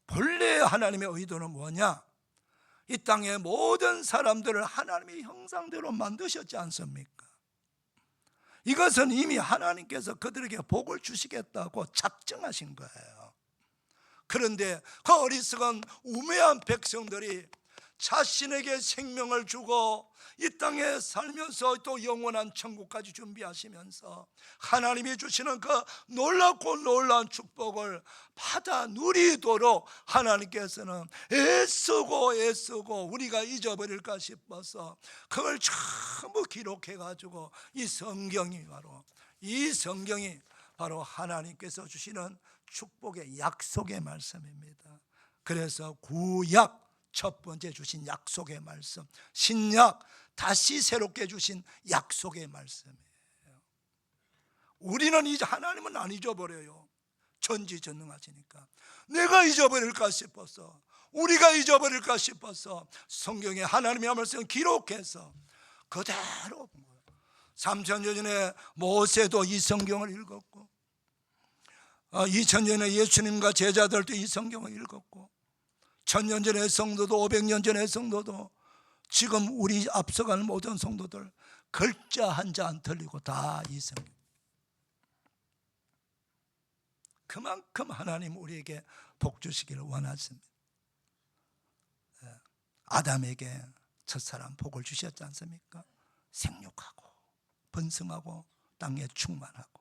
본래 하나님의 의도는 뭐냐? 이 땅의 모든 사람들을 하나님의 형상대로 만드셨지 않습니까? 이것은 이미 하나님께서 그들에게 복을 주시겠다고 작정하신 거예요. 그런데 그 어리석은 우매한 백성들이 자신에게 생명을 주고 이 땅에 살면서 또 영원한 천국까지 준비하시면서 하나님이 주시는 그 놀랍고 놀라운 축복을 받아 누리도록 하나님께서는 애쓰고 우리가 잊어버릴까 싶어서 그걸 전부 기록해 가지고 이 성경이 바로 하나님께서 주시는 축복의 약속의 말씀입니다. 그래서 구약 첫 번째 주신 약속의 말씀, 신약 다시 새롭게 주신 약속의 말씀이에요. 우리는 이제 하나님은 안 잊어버려요. 전지전능하시니까. 내가 잊어버릴까 싶어서, 우리가 잊어버릴까 싶어서 성경에 하나님의 말씀을 기록해서 그대로 본 거예요. 3000년 전에 모세도 이 성경을 읽었고 2000년 전에 예수님과 제자들도 이 성경을 읽었고 1000년 전의 성도도 500년 전의 성도도 지금 우리 앞서가는 모든 성도들 글자 한자 안 틀리고 다 이 성경. 그만큼 하나님 우리에게 복 주시기를 원하십니다. 아담에게 첫사람 복을 주셨지 않습니까? 생육하고 번성하고 땅에 충만하고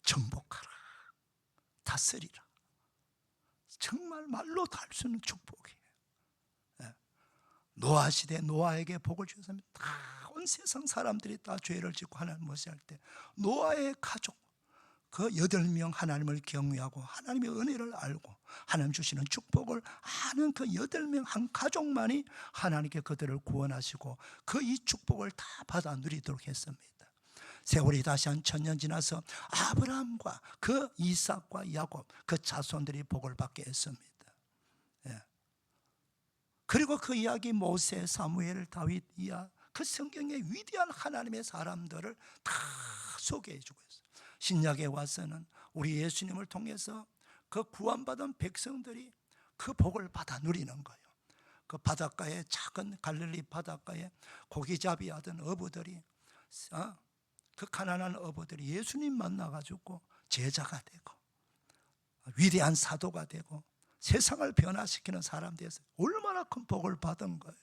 정복하라, 다스리라. 정말 말로 다 할 수 있는 축복이에요. 노아 시대 노아에게 복을 주셨습니다. 다 온 세상 사람들이 다 죄를 짓고 하나님 무시할 때 노아의 가족 그 8명 하나님을 경외하고 하나님의 은혜를 알고 하나님 주시는 축복을 아는 그 8명 한 가족만이 하나님께 그들을 구원하시고 그 이 축복을 다 받아 누리도록 했습니다. 세월이 다시 한 1000년 지나서 아브라함과 그 이삭과 야곱 그 자손들이 복을 받게 했습니다. 그리고 그 이야기 모세, 사무엘, 다윗 이야 그 성경의 위대한 하나님의 사람들을 다 소개해 주고 있어요. 신약에 와서는 우리 예수님을 통해서 그 구원받은 백성들이 그 복을 받아 누리는 거예요. 그 바닷가에 작은 갈릴리 바닷가에 고기잡이 하던 어부들이 그 가난한 어부들이 예수님 만나가지고 제자가 되고 위대한 사도가 되고 세상을 변화시키는 사람 되어서 얼마나 큰 복을 받은 거예요.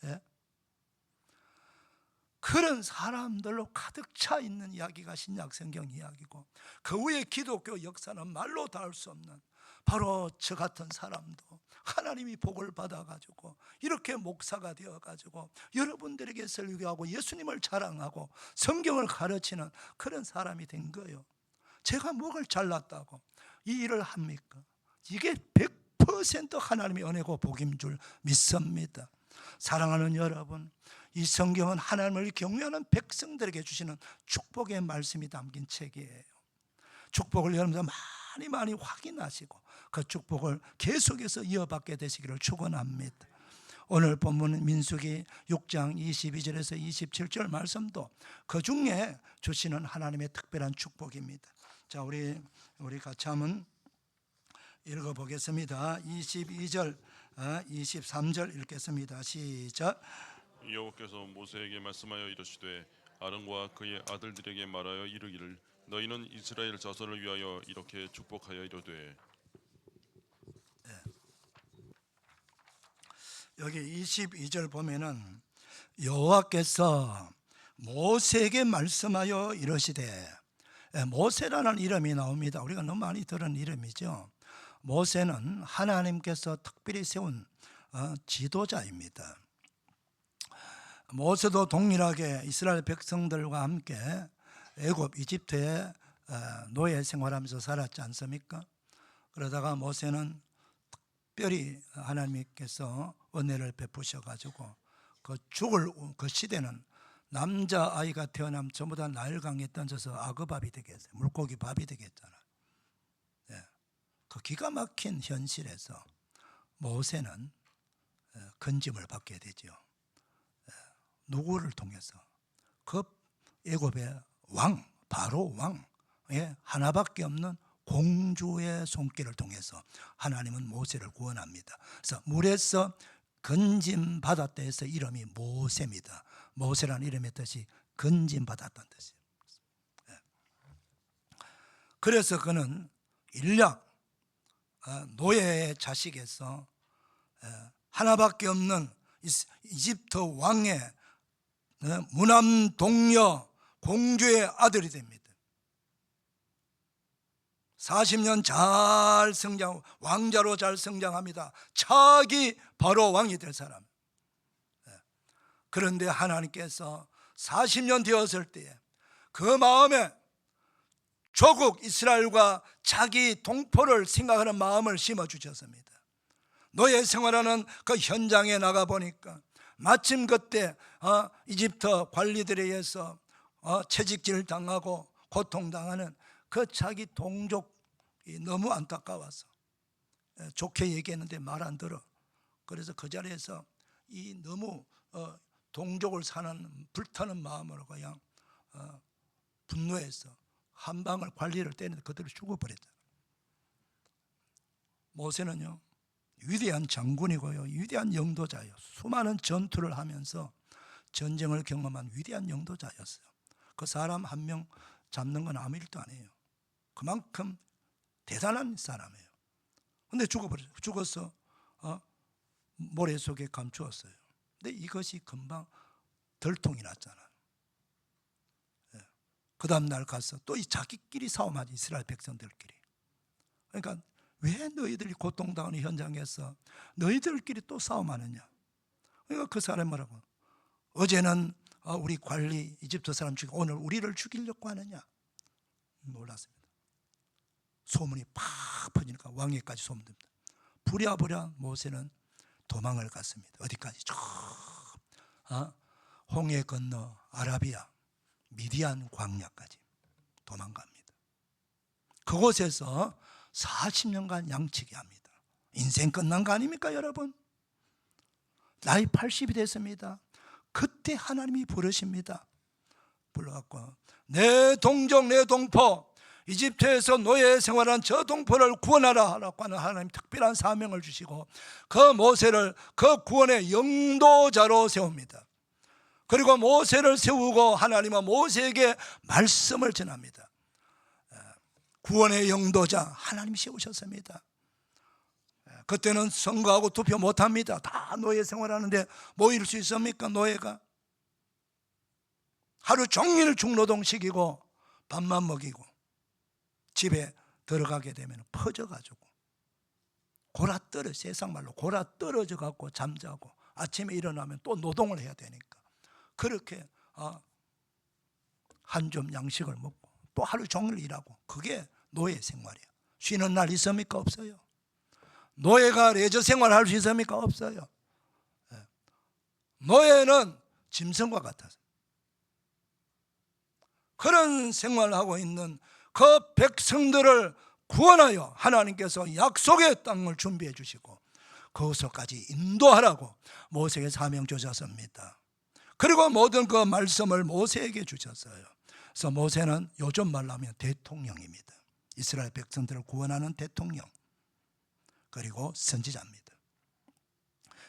예? 그런 사람들로 가득 차 있는 이야기가 신약 성경 이야기고 그 후에 기독교 역사는 말로 다 할 수 없는 바로 저 같은 사람도 하나님이 복을 받아가지고 이렇게 목사가 되어가지고 여러분들에게 설교하고 예수님을 자랑하고 성경을 가르치는 그런 사람이 된 거예요. 제가 뭐를 잘났다고 이 일을 합니까? 이게 100% 하나님의 은혜고 복인 줄 믿습니다. 사랑하는 여러분, 이 성경은 하나님을 경외하는 백성들에게 주시는 축복의 말씀이 담긴 책이에요. 축복을 여러분들 많이 확인하시고 그 축복을 계속해서 이어받게 되시기를 축원합니다. 오늘 본문 민수기 6장 22절에서 27절 말씀도 그 중에 주시는 하나님의 특별한 축복입니다. 자, 우리 같이 한번 읽어보겠습니다. 22절, 23절 읽겠습니다. 시작. 여호와께서 모세에게 말씀하여 이르시되 아론과 그의 아들들에게 말하여 이르기를 너희는 이스라엘 자손을 위하여 이렇게 축복하여 이르되. 여기 22절 보면은 여호와께서 모세에게 말씀하여 이르시되, 모세라는 이름이 나옵니다. 우리가 너무 많이 들은 이름이죠. 모세는 하나님께서 특별히 세운 지도자입니다. 모세도 동일하게 이스라엘 백성들과 함께 애굽 이집트에 노예 생활하면서 살았지 않습니까? 그러다가 모세는 특별히 하나님께서 은혜를 베푸셔가지고 그 죽을 그 시대는 남자아이가 태어나면 전부 다 나일강에 던져서 아그밥이 되겠어요. 물고기 밥이 되겠잖아요. 그 기가 막힌 현실에서 모세는 건짐을 받게 되죠. 누구를 통해서? 그 애굽의 왕, 바로 왕의 하나밖에 없는 공주의 손길을 통해서 하나님은 모세를 구원합니다. 그래서 물에서 건짐 받았다 해서 이름이 모세입니다. 모세라는 이름의 뜻이 건짐 받았다는 뜻이에요. 그래서 그는 인력 노예의 자식에서 하나밖에 없는 이집트 왕의 무남 동녀 공주의 아들이 됩니다. 40년 잘 성장, 왕자로 잘 성장합니다. 차기 바로 왕이 될 사람. 그런데 하나님께서 40년 되었을 때에 그 마음에 조국 이스라엘과 자기 동포를 생각하는 마음을 심어주셨습니다. 노예 생활하는 그 현장에 나가보니까 마침 그때 이집트 관리들에 의해서 채찍질 당하고 고통당하는 그 자기 동족이 너무 안타까워서 좋게 얘기했는데 말 안 들어. 그래서 그 자리에서 이 너무 동족을 사는 불타는 마음으로 그냥 분노해서 한 방을 관리를 때리는데 그대로 죽어버렸잖아요. 모세는요 위대한 장군이고요 위대한 영도자예요. 수많은 전투를 하면서 전쟁을 경험한 위대한 영도자였어요. 그 사람 한 명 잡는 건 아무 일도 아니에요. 그만큼 대단한 사람이에요. 근데 죽어버렸어요. 죽어서 모래 속에 감추었어요. 근데 이것이 금방 들통이 났잖아요. 그 다음 날 가서 또 이 자기끼리 싸움하지, 이스라엘 백성들끼리. 그러니까 왜 너희들이 고통당하는 현장에서 너희들끼리 또 싸움하느냐. 그러니까 그 사람 뭐라고, 어제는 우리 관리 이집트 사람 죽이고 오늘 우리를 죽이려고 하느냐. 몰랐습니다. 소문이 팍 퍼지니까 왕에까지 소문됩니다. 부랴부랴 모세는 도망을 갔습니다. 어디까지? 저 홍해 건너 아라비아 미디안 광야까지 도망갑니다. 그곳에서 40년간 양치기 합니다. 인생 끝난 거 아닙니까 여러분? 나이 80이 됐습니다. 그때 하나님이 부르십니다. 불러갖고 내 동족 내 동포 이집트에서 노예 생활한 저 동포를 구원하라 하라고 하는 하나님 특별한 사명을 주시고 그 모세를 그 구원의 영도자로 세웁니다. 그리고 모세를 세우고 하나님은 모세에게 말씀을 전합니다. 구원의 영도자 하나님이 세우셨습니다. 그때는 선거하고 투표 못합니다. 다 노예 생활하는데 모일 수 있습니까? 노예가 하루 종일 중노동시키고 밥만 먹이고 집에 들어가게 되면 퍼져가지고 골아떨어, 세상 말로 골아떨어져 갖고 잠자고 아침에 일어나면 또 노동을 해야 되니까 그렇게 한 점 양식을 먹고 또 하루 종일 일하고 그게 노예 생활이에요. 쉬는 날 있습니까? 없어요. 노예가 레저 생활할 수 있습니까? 없어요. 노예는 짐승과 같아서 그런 생활을 하고 있는 그 백성들을 구원하여 하나님께서 약속의 땅을 준비해 주시고 그곳까지 인도하라고 모세에게 사명 주셨습니다. 그리고 모든 그 말씀을 모세에게 주셨어요. 그래서 모세는 요즘 말로 하면 대통령입니다. 이스라엘 백성들을 구원하는 대통령 그리고 선지자입니다.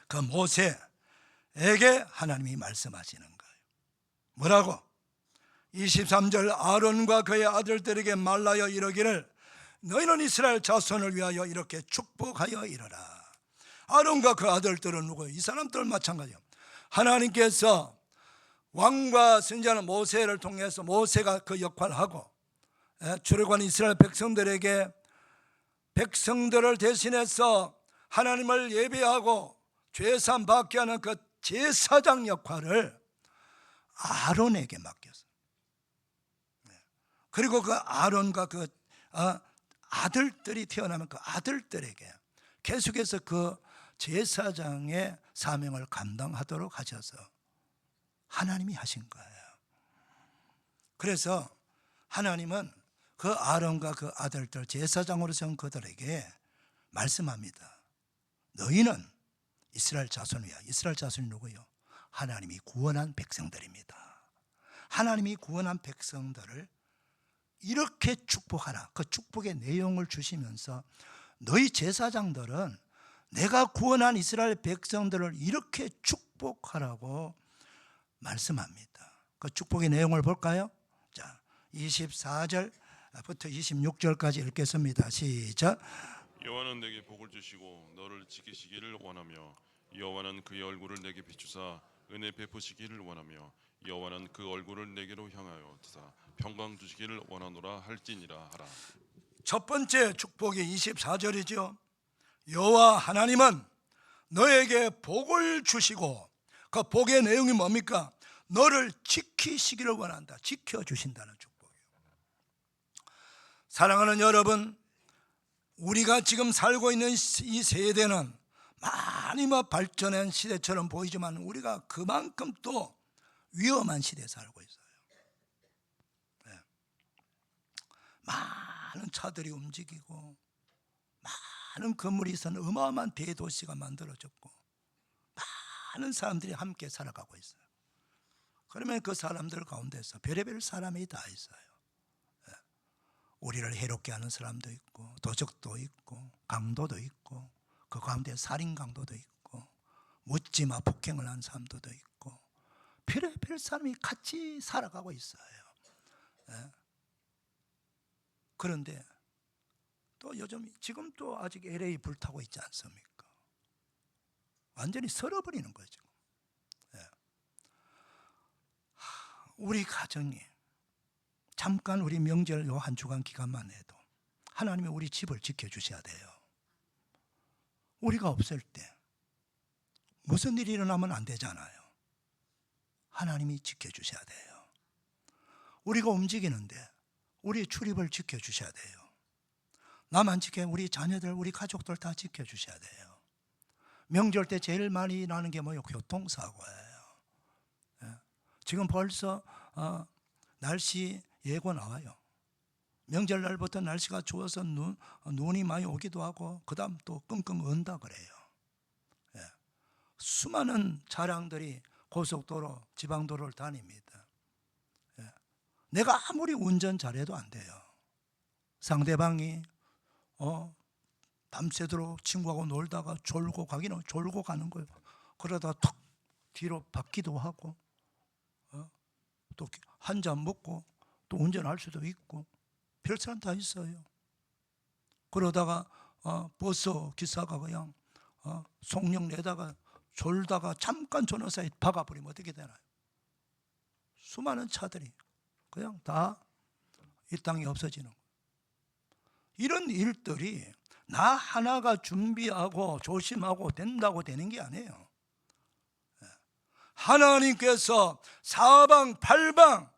그 모세에게 하나님이 말씀하시는 거예요. 뭐라고? 23절 아론과 그의 아들들에게 말하여 이르기를 너희는 이스라엘 자손을 위하여 이렇게 축복하여 이르라. 아론과 그 아들들은 누구예요? 이 사람들 마찬가지예요. 하나님께서 왕과 선지자는 모세를 통해서 모세가 그 역할을 하고 출애굽한 이스라엘 백성들에게 백성들을 대신해서 하나님을 예배하고 죄사함 받게 하는 그 제사장 역할을 아론에게 맡겼어요. 그리고 그 아론과 그 아들들이 태어나면 그 아들들에게 계속해서 그 제사장의 사명을 감당하도록 하셔서 하나님이 하신 거예요. 그래서 하나님은 그 아론과 그 아들들 제사장으로 세운 그들에게 말씀합니다. 너희는 이스라엘 자손이야. 이스라엘 자손이 누구예요? 하나님이 구원한 백성들입니다. 하나님이 구원한 백성들을 이렇게 축복하라. 그 축복의 내용을 주시면서 너희 제사장들은 내가 구원한 이스라엘 백성들을 이렇게 축복하라고 말씀합니다. 그 축복의 내용을 볼까요? 자, 24절 부터 26절까지 읽겠습니다. 시작. 여호와는 내게 복을 주시고 너를 지키시기를 원하며 여호와는 그의 얼굴을 내게 비추사 은혜 베푸시기를 원하며 여호와는 그 얼굴을 내게로 향하여 드사 평강 주시기를 원하노라 할지니라 하라. 첫 번째 축복이 24절이죠. 여호와 하나님은 너에게 복을 주시고 그 복의 내용이 뭡니까? 너를 지키시기를 원한다. 지켜주신다는 축복이에요. 사랑하는 여러분, 우리가 지금 살고 있는 이 세대는 많이 발전한 시대처럼 보이지만 우리가 그만큼 또 위험한 시대에 살고 있어요. 네. 많은 차들이 움직이고 많은 건물이 있어서 어마어마한 대도시가 만들어졌고 많은 사람들이 함께 살아가고 있어요. 그러면 그 사람들 가운데서 별의별 사람이 다 있어요. 우리를 해롭게 하는 사람도 있고 도적도 있고 강도도 있고 그 가운데 살인 강도도 있고 묻지마 폭행을 한 사람들도 있고 별의별 사람이 같이 살아가고 있어요. 그런데 또 요즘 지금 또 아직 LA 불타고 있지 않습니까? 완전히 썰어버리는 거죠. 우리 가정이 잠깐 우리 명절 요 한 주간 기간만 해도 하나님이 우리 집을 지켜주셔야 돼요. 우리가 없을 때 무슨 일이 일어나면 안 되잖아요. 하나님이 지켜주셔야 돼요. 우리가 움직이는데 우리 출입을 지켜주셔야 돼요. 나만 지켜 우리 자녀들 우리 가족들 다 지켜주셔야 돼요. 명절 때 제일 많이 나는 게 뭐예요? 교통사고예요. 지금 벌써 날씨 예고 나와요. 명절날부터 날씨가 추워서 눈이 많이 오기도 하고 그 다음 또 끙끙 언다 그래요. 수많은 차량들이 고속도로 지방도로를 다닙니다. 내가 아무리 운전 잘해도 안 돼요. 상대방이 밤새도록 친구하고 놀다가 졸고 가기는 졸고 가는 거예요. 그러다 툭 뒤로 받기도 하고 또 한 잔 먹고 또 운전할 수도 있고 별 사람 다 있어요. 그러다가 버스 기사가 그냥 속력 내다가 졸다가 잠깐 조는 사이에 박아버리면 어떻게 되나요? 수많은 차들이 그냥 다 이 땅에 없어지는 거예요. 이런 일들이 나 하나가 준비하고 조심하고 된다고 되는 게 아니에요. 하나님께서 사방 팔방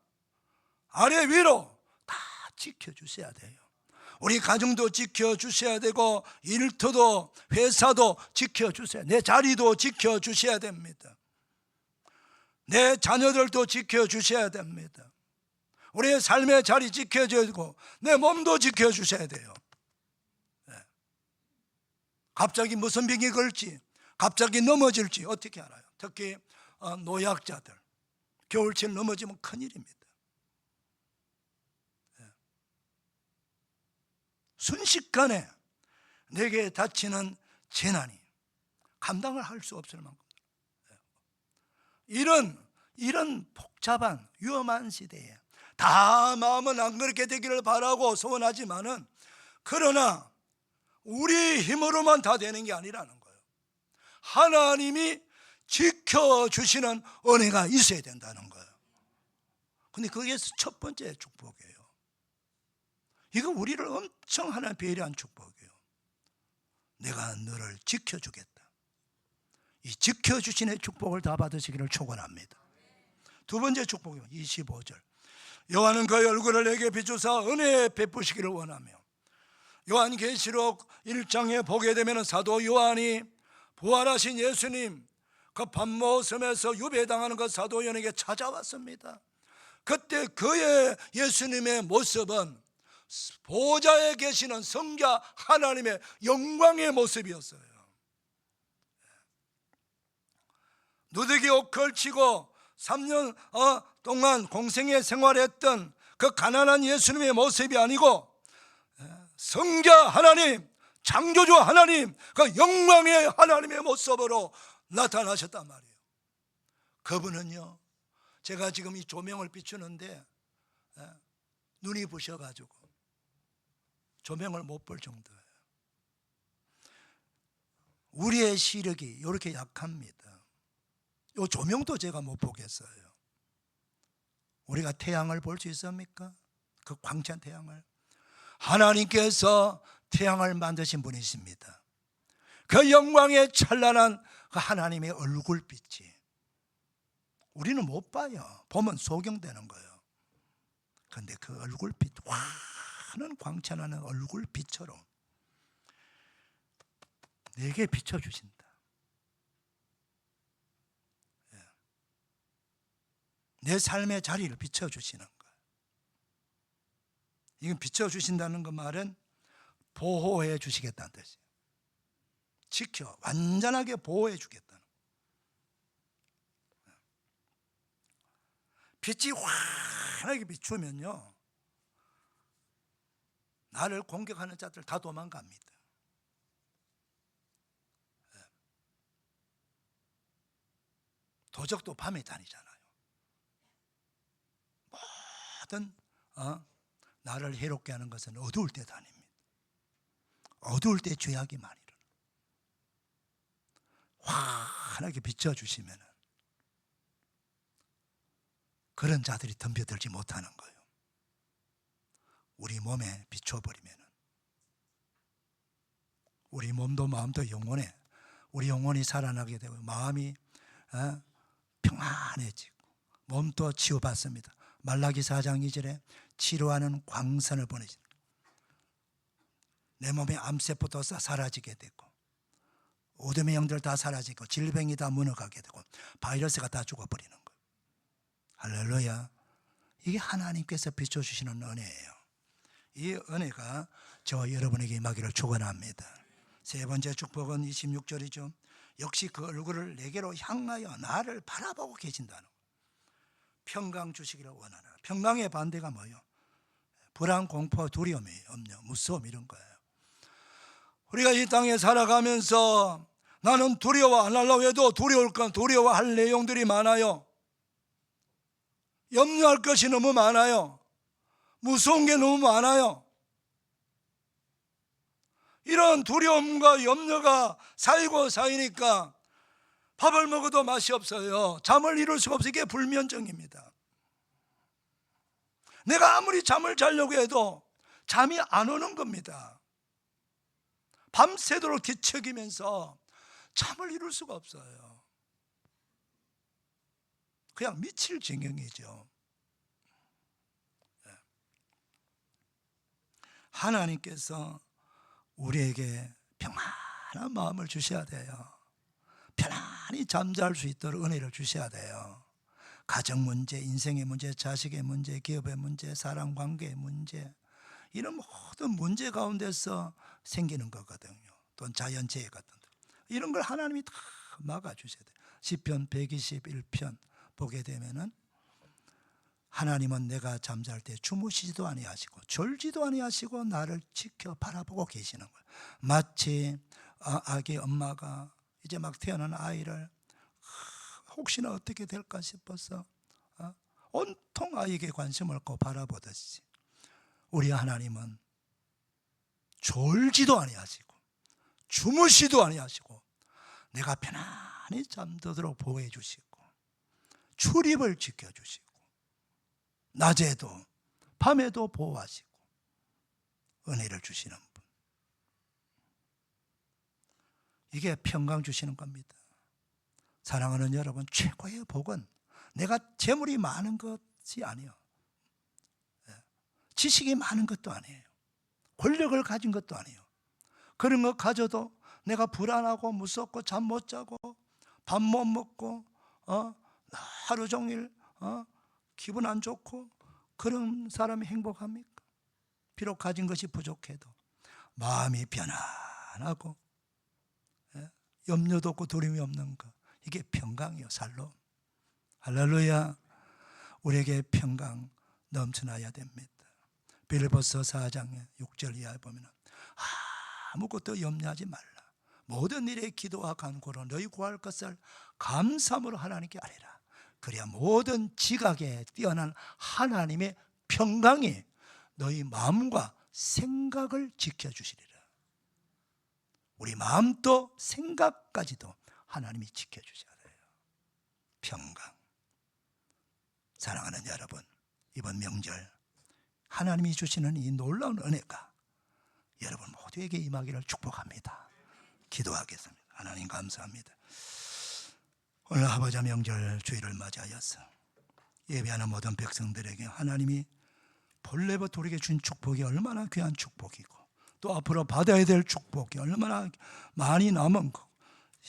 아래 위로 다 지켜주셔야 돼요. 우리 가정도 지켜주셔야 되고 일터도 회사도 지켜주셔야 돼요. 내 자리도 지켜주셔야 됩니다. 내 자녀들도 지켜주셔야 됩니다. 우리의 삶의 자리 지켜줘야 되고 내 몸도 지켜주셔야 돼요. 갑자기 무슨 병이 걸지 갑자기 넘어질지 어떻게 알아요? 특히 노약자들 겨울철 넘어지면 큰일입니다. 순식간에 내게 닥치는 재난이 감당을 할 수 없을 만큼 이런 복잡한 위험한 시대에 다 마음은 안 그렇게 되기를 바라고 소원하지만은 그러나 우리 힘으로만 다 되는 게 아니라는 거예요. 하나님이 지켜주시는 은혜가 있어야 된다는 거예요. 근데 그게 첫 번째 축복이에요. 이거 우리를 엄청 하나님 배려한 축복이에요. 내가 너를 지켜주겠다. 이 지켜주시는 축복을 다 받으시기를 축원합니다. 두 번째 축복이요 25절 여호와는 그의 얼굴을 내게 비추사 은혜 베푸시기를 원하며 요한계시록 1장에 보게 되면 사도 요한이 부활하신 예수님 그 밤모섬에서 유배당하는 그 사도 요한에게 찾아왔습니다. 그때 그의 예수님의 모습은 보좌에 계시는 성자 하나님의 영광의 모습이었어요. 누더기 옷 걸치고 3년 동안 공생애 생활했던 그 가난한 예수님의 모습이 아니고 성자 하나님, 창조주 하나님, 그 영광의 하나님의 모습으로 나타나셨단 말이에요. 그분은요, 제가 지금 이 조명을 비추는데 눈이 부셔가지고 조명을 못 볼 정도예요. 우리의 시력이 이렇게 약합니다. 이 조명도 제가 못 보겠어요. 우리가 태양을 볼 수 있습니까? 그 광채한 태양을. 하나님께서 태양을 만드신 분이십니다. 그 영광의 찬란한 그 하나님의 얼굴빛이 우리는 못 봐요. 보면 소경되는 거예요. 그런데 그 얼굴빛, 환한 광채나는 얼굴빛처럼 내게 비춰주신다. 내 삶의 자리를 비춰주시는 거예요. 이건 비춰주신다는 그 말은 보호해 주시겠다는 뜻이에요. 지켜, 완전하게 보호해 주겠다는 거예요. 빛이 환하게 비추면요, 나를 공격하는 자들 다 도망갑니다. 도적도 밤에 다니잖아요. 모든 나를 해롭게 하는 것은 어두울 때 다닙니다. 어두울 때 죄악이 많이 일어나. 환하게 비춰주시면 그런 자들이 덤벼들지 못하는 거예요. 우리 몸에 비춰버리면 우리 몸도 마음도 영혼에, 우리 영혼이 살아나게 되고 마음이 평안해지고 몸도 치유받습니다. 말라기 4장 2절에 치료하는 광선을 보내십니다. 내 몸의 암세포도 사라지게 되고 어둠의 영들 다 사라지고 질병이 다 무너가게 되고 바이러스가 다 죽어버리는 거예요. 할렐루야. 이게 하나님께서 비춰주시는 은혜예요. 이 은혜가 저와 여러분에게 임하기를 축원합니다. 세 번째 축복은 26절이죠. 역시 그 얼굴을 내게로 향하여 나를 바라보고 계신다는 거예요. 평강 주시기를 원하는. 평강의 반대가 뭐예요? 불안, 공포, 두려움이 염려, 무서움 이런 거예요. 우리가 이 땅에 살아가면서 나는 두려워 안 하려고 해도 두려워할 내용들이 많아요. 염려할 것이 너무 많아요. 무서운 게 너무 많아요. 이런 두려움과 염려가 쌓이니까 밥을 먹어도 맛이 없어요. 잠을 이룰 수가 없어요. 이게 불면증입니다. 내가 아무리 잠을 자려고 해도 잠이 안 오는 겁니다. 밤새도록 뒤척이면서 잠을 이룰 수가 없어요. 그냥 미칠 지경이죠. 하나님께서 우리에게 평안한 마음을 주셔야 돼요. 편안히 잠잘 수 있도록 은혜를 주셔야 돼요. 가정 문제, 인생의 문제, 자식의 문제, 기업의 문제, 사람 관계의 문제, 이런 모든 문제 가운데서 생기는 거거든요. 또는 자연재해 같은 데. 이런 걸 하나님이 다 막아주셔야 돼요. 시편 121편 보게 되면은 하나님은 내가 잠잘 때 주무시지도 아니하시고 졸지도 아니하시고 나를 지켜 바라보고 계시는 거예요. 마치 아기 엄마가 이제 막 태어난 아이를 혹시나 어떻게 될까 싶어서 온통 아이에게 관심을 갖고 바라보듯이 우리 하나님은 졸지도 아니하시고 주무시도 아니하시고 내가 편안히 잠들도록 보호해 주시고 출입을 지켜주시고 낮에도 밤에도 보호하시고 은혜를 주시는 분, 이게 평강 주시는 겁니다. 사랑하는 여러분, 최고의 복은 내가 재물이 많은 것이 아니에요. 지식이 많은 것도 아니에요. 권력을 가진 것도 아니에요. 그런 거 가져도 내가 불안하고 무섭고 잠 못 자고 밥 못 먹고 하루 종일 기분 안 좋고 그런 사람이 행복합니까? 비록 가진 것이 부족해도 마음이 편안하고 염려도 없고 두려움이 없는 것, 이게 평강이요, 살로. 할렐루야. 우리에게 평강 넘쳐나야 됩니다. 빌립보서 4장 6절 이하에 보면 아무것도 염려하지 말라. 모든 일에 기도와 간구로 너희 구할 것을 감사함으로 하나님께 아뢰라. 그래야 모든 지각에 뛰어난 하나님의 평강이 너희 마음과 생각을 지켜주시리라. 우리 마음도 생각까지도 하나님이 지켜주셔야 돼요. 평강. 사랑하는 여러분, 이번 명절 하나님이 주시는 이 놀라운 은혜가 여러분 모두에게 임하기를 축복합니다. 기도하겠습니다. 하나님 감사합니다. 오늘 아버지 명절 주일을 맞이하여서 예배하는 모든 백성들에게 하나님이 본래부터 우리에게 준 축복이 얼마나 귀한 축복이고 또 앞으로 받아야 될 축복이 얼마나 많이 남은 거,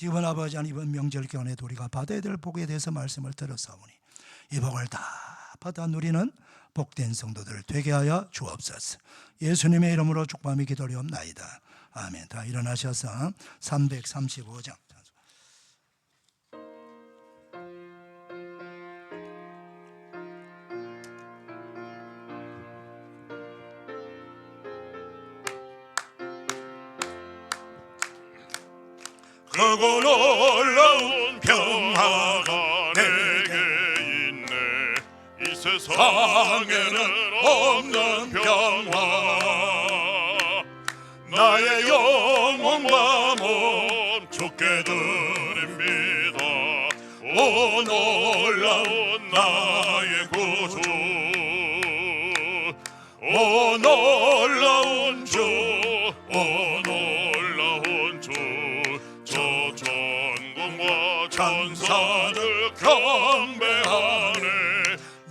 이번 아버지 이번 명절 기간에도 우리가 받아야 될 복에 대해서 말씀을 들었사오니 이 복을 다 받아 누리는 복된 성도들 되게 하여 주옵소서. 예수님의 이름으로 축복하며 기도하옵나이다. 아멘. 다 일어나셔서 335장 크고 놀라운 평화가 내게 있네. 이 세상에는 없는 평화. 나의 영혼과 몸 주께 드립니다. 오 놀라운 나의 구주, 오 놀라운 주, 오 놀라운 주. 저 전군과 천사들 경배하네.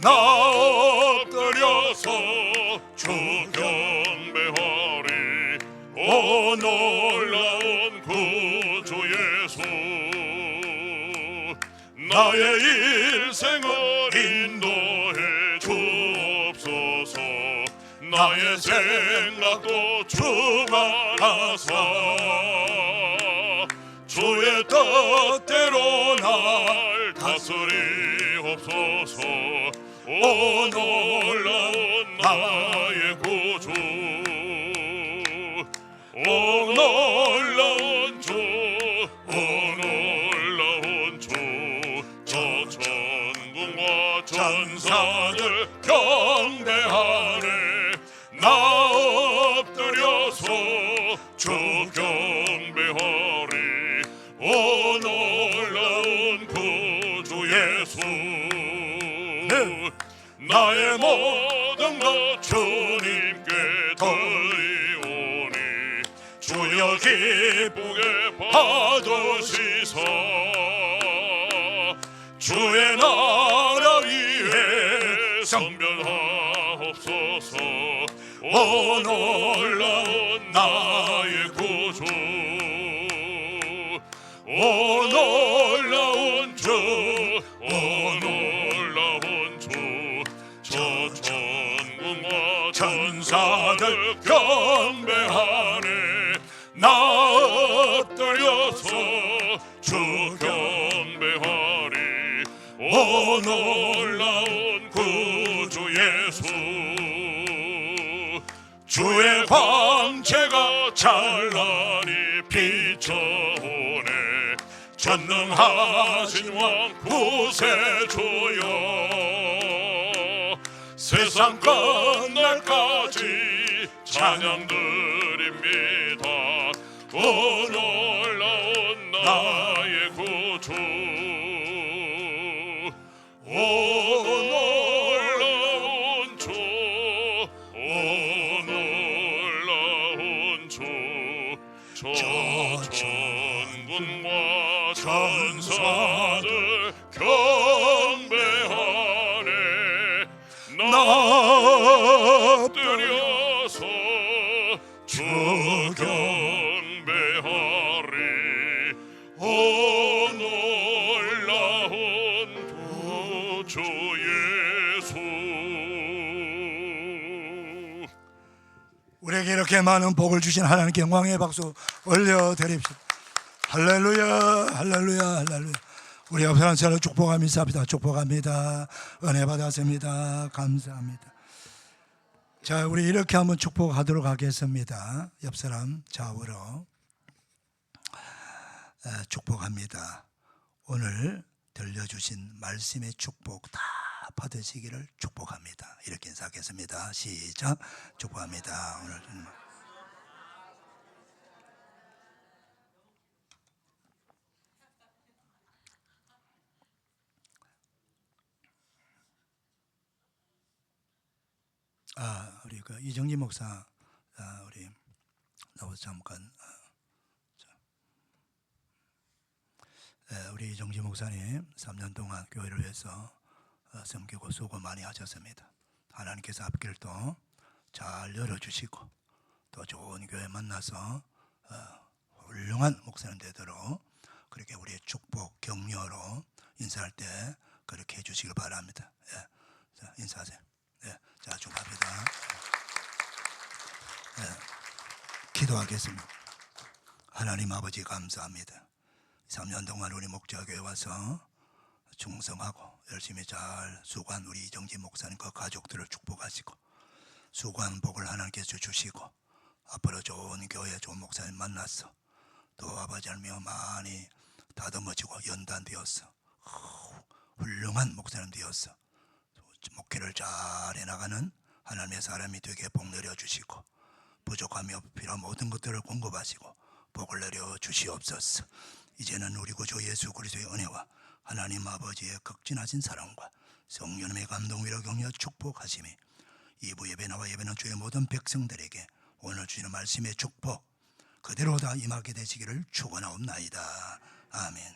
나 엎드려서 주 경배하리. 오 놀라운 구주 예수, 나의 일생을 인도해 주옵소서. 나의 생각도 주관하사 주의 뜻대로 날 다스리옵소서. 오 놀라운 나의 구주, 오 놀라운 주, 오 놀라운 주. 저 천군과 천사들 경배하네. 나 엎드려서 주 경배하리. 오 놀라운 구주 예수, 나의 모든 것 주님께 드리오니 주여 기쁘게 받으시사 주의 나라 위에 선별하옵소서. 오 놀라운 나의 구주, 오 놀라운 주, 오 놀라운 주. 저 천군과 천사들 경배하네. 나 엎드려서 주 경배하리. 오 놀라운 구주 예수, 주의 광채가 찬란히 비춰오네. 전능하신 왕 구세주여, 세상 끝날까지 찬양 드립니다. 오 놀라운 나의 구주, 오 놀라운 주, 오 놀라운 주. 저 천군과 천사들 경배하네. 나 엎드려서 주 경배하리. 오 놀라운 구주 예수. 우리에게 이렇게 많은 복을 주신 하나님께 영광의 박수 올려드립시다. 할렐루야, 할렐루야, 할렐루야. 우리 옆 사람 저를 축복합니다. 축복합니다. 은혜 받았습니다. 감사합니다. 자, 우리 이렇게 한번 축복하도록 하겠습니다. 옆 사람 좌우로 축복합니다. 오늘 들려주신 말씀의 축복 다 다 받으시기를 축복합니다. 이렇게 인사하겠습니다. 시작. 축복합니다. 오늘 우리 그 이정지 목사 우리 나와서 잠깐 우리 이정지 목사님 3년 동안 교회를 위해서 섬기고 수고 많이 하셨습니다. 하나님께서 앞길도 잘 열어주시고 또 좋은 교회 만나서 훌륭한 목사님 되도록 그렇게 우리의 축복 격려로 인사할 때 그렇게 해주시길 바랍니다. 예. 자, 인사하세요. 예. 자, 축복합니다. 예. 기도하겠습니다. 하나님 아버지 감사합니다. 3년 동안 우리 목자교회 와서 충성하고 열심히 잘 수고한 우리 이정지 목사님과 가족들을 축복하시고 수고한 복을 하나님께서 주시고 앞으로 좋은 교회 좋은 목사님 만났어 또 아버지 하나님 많이 다듬어지고 연단되었어 훌륭한 목사님 되었어 목회를 잘 해나가는 하나님의 사람이 되게 복 내려주시고 부족하며 필요한 모든 것들을 공급하시고 복을 내려 주시옵소서. 이제는 우리 구주 예수 그리스도의 은혜와 하나님 아버지의 극진하신 사랑과 성령님의 감동 위로 격려 축복하심이 이부 예배 나와 예배는 주의 모든 백성들에게 오늘 주시는 말씀의 축복 그대로 다 임하게 되시기를 축원하옵나이다. 아멘.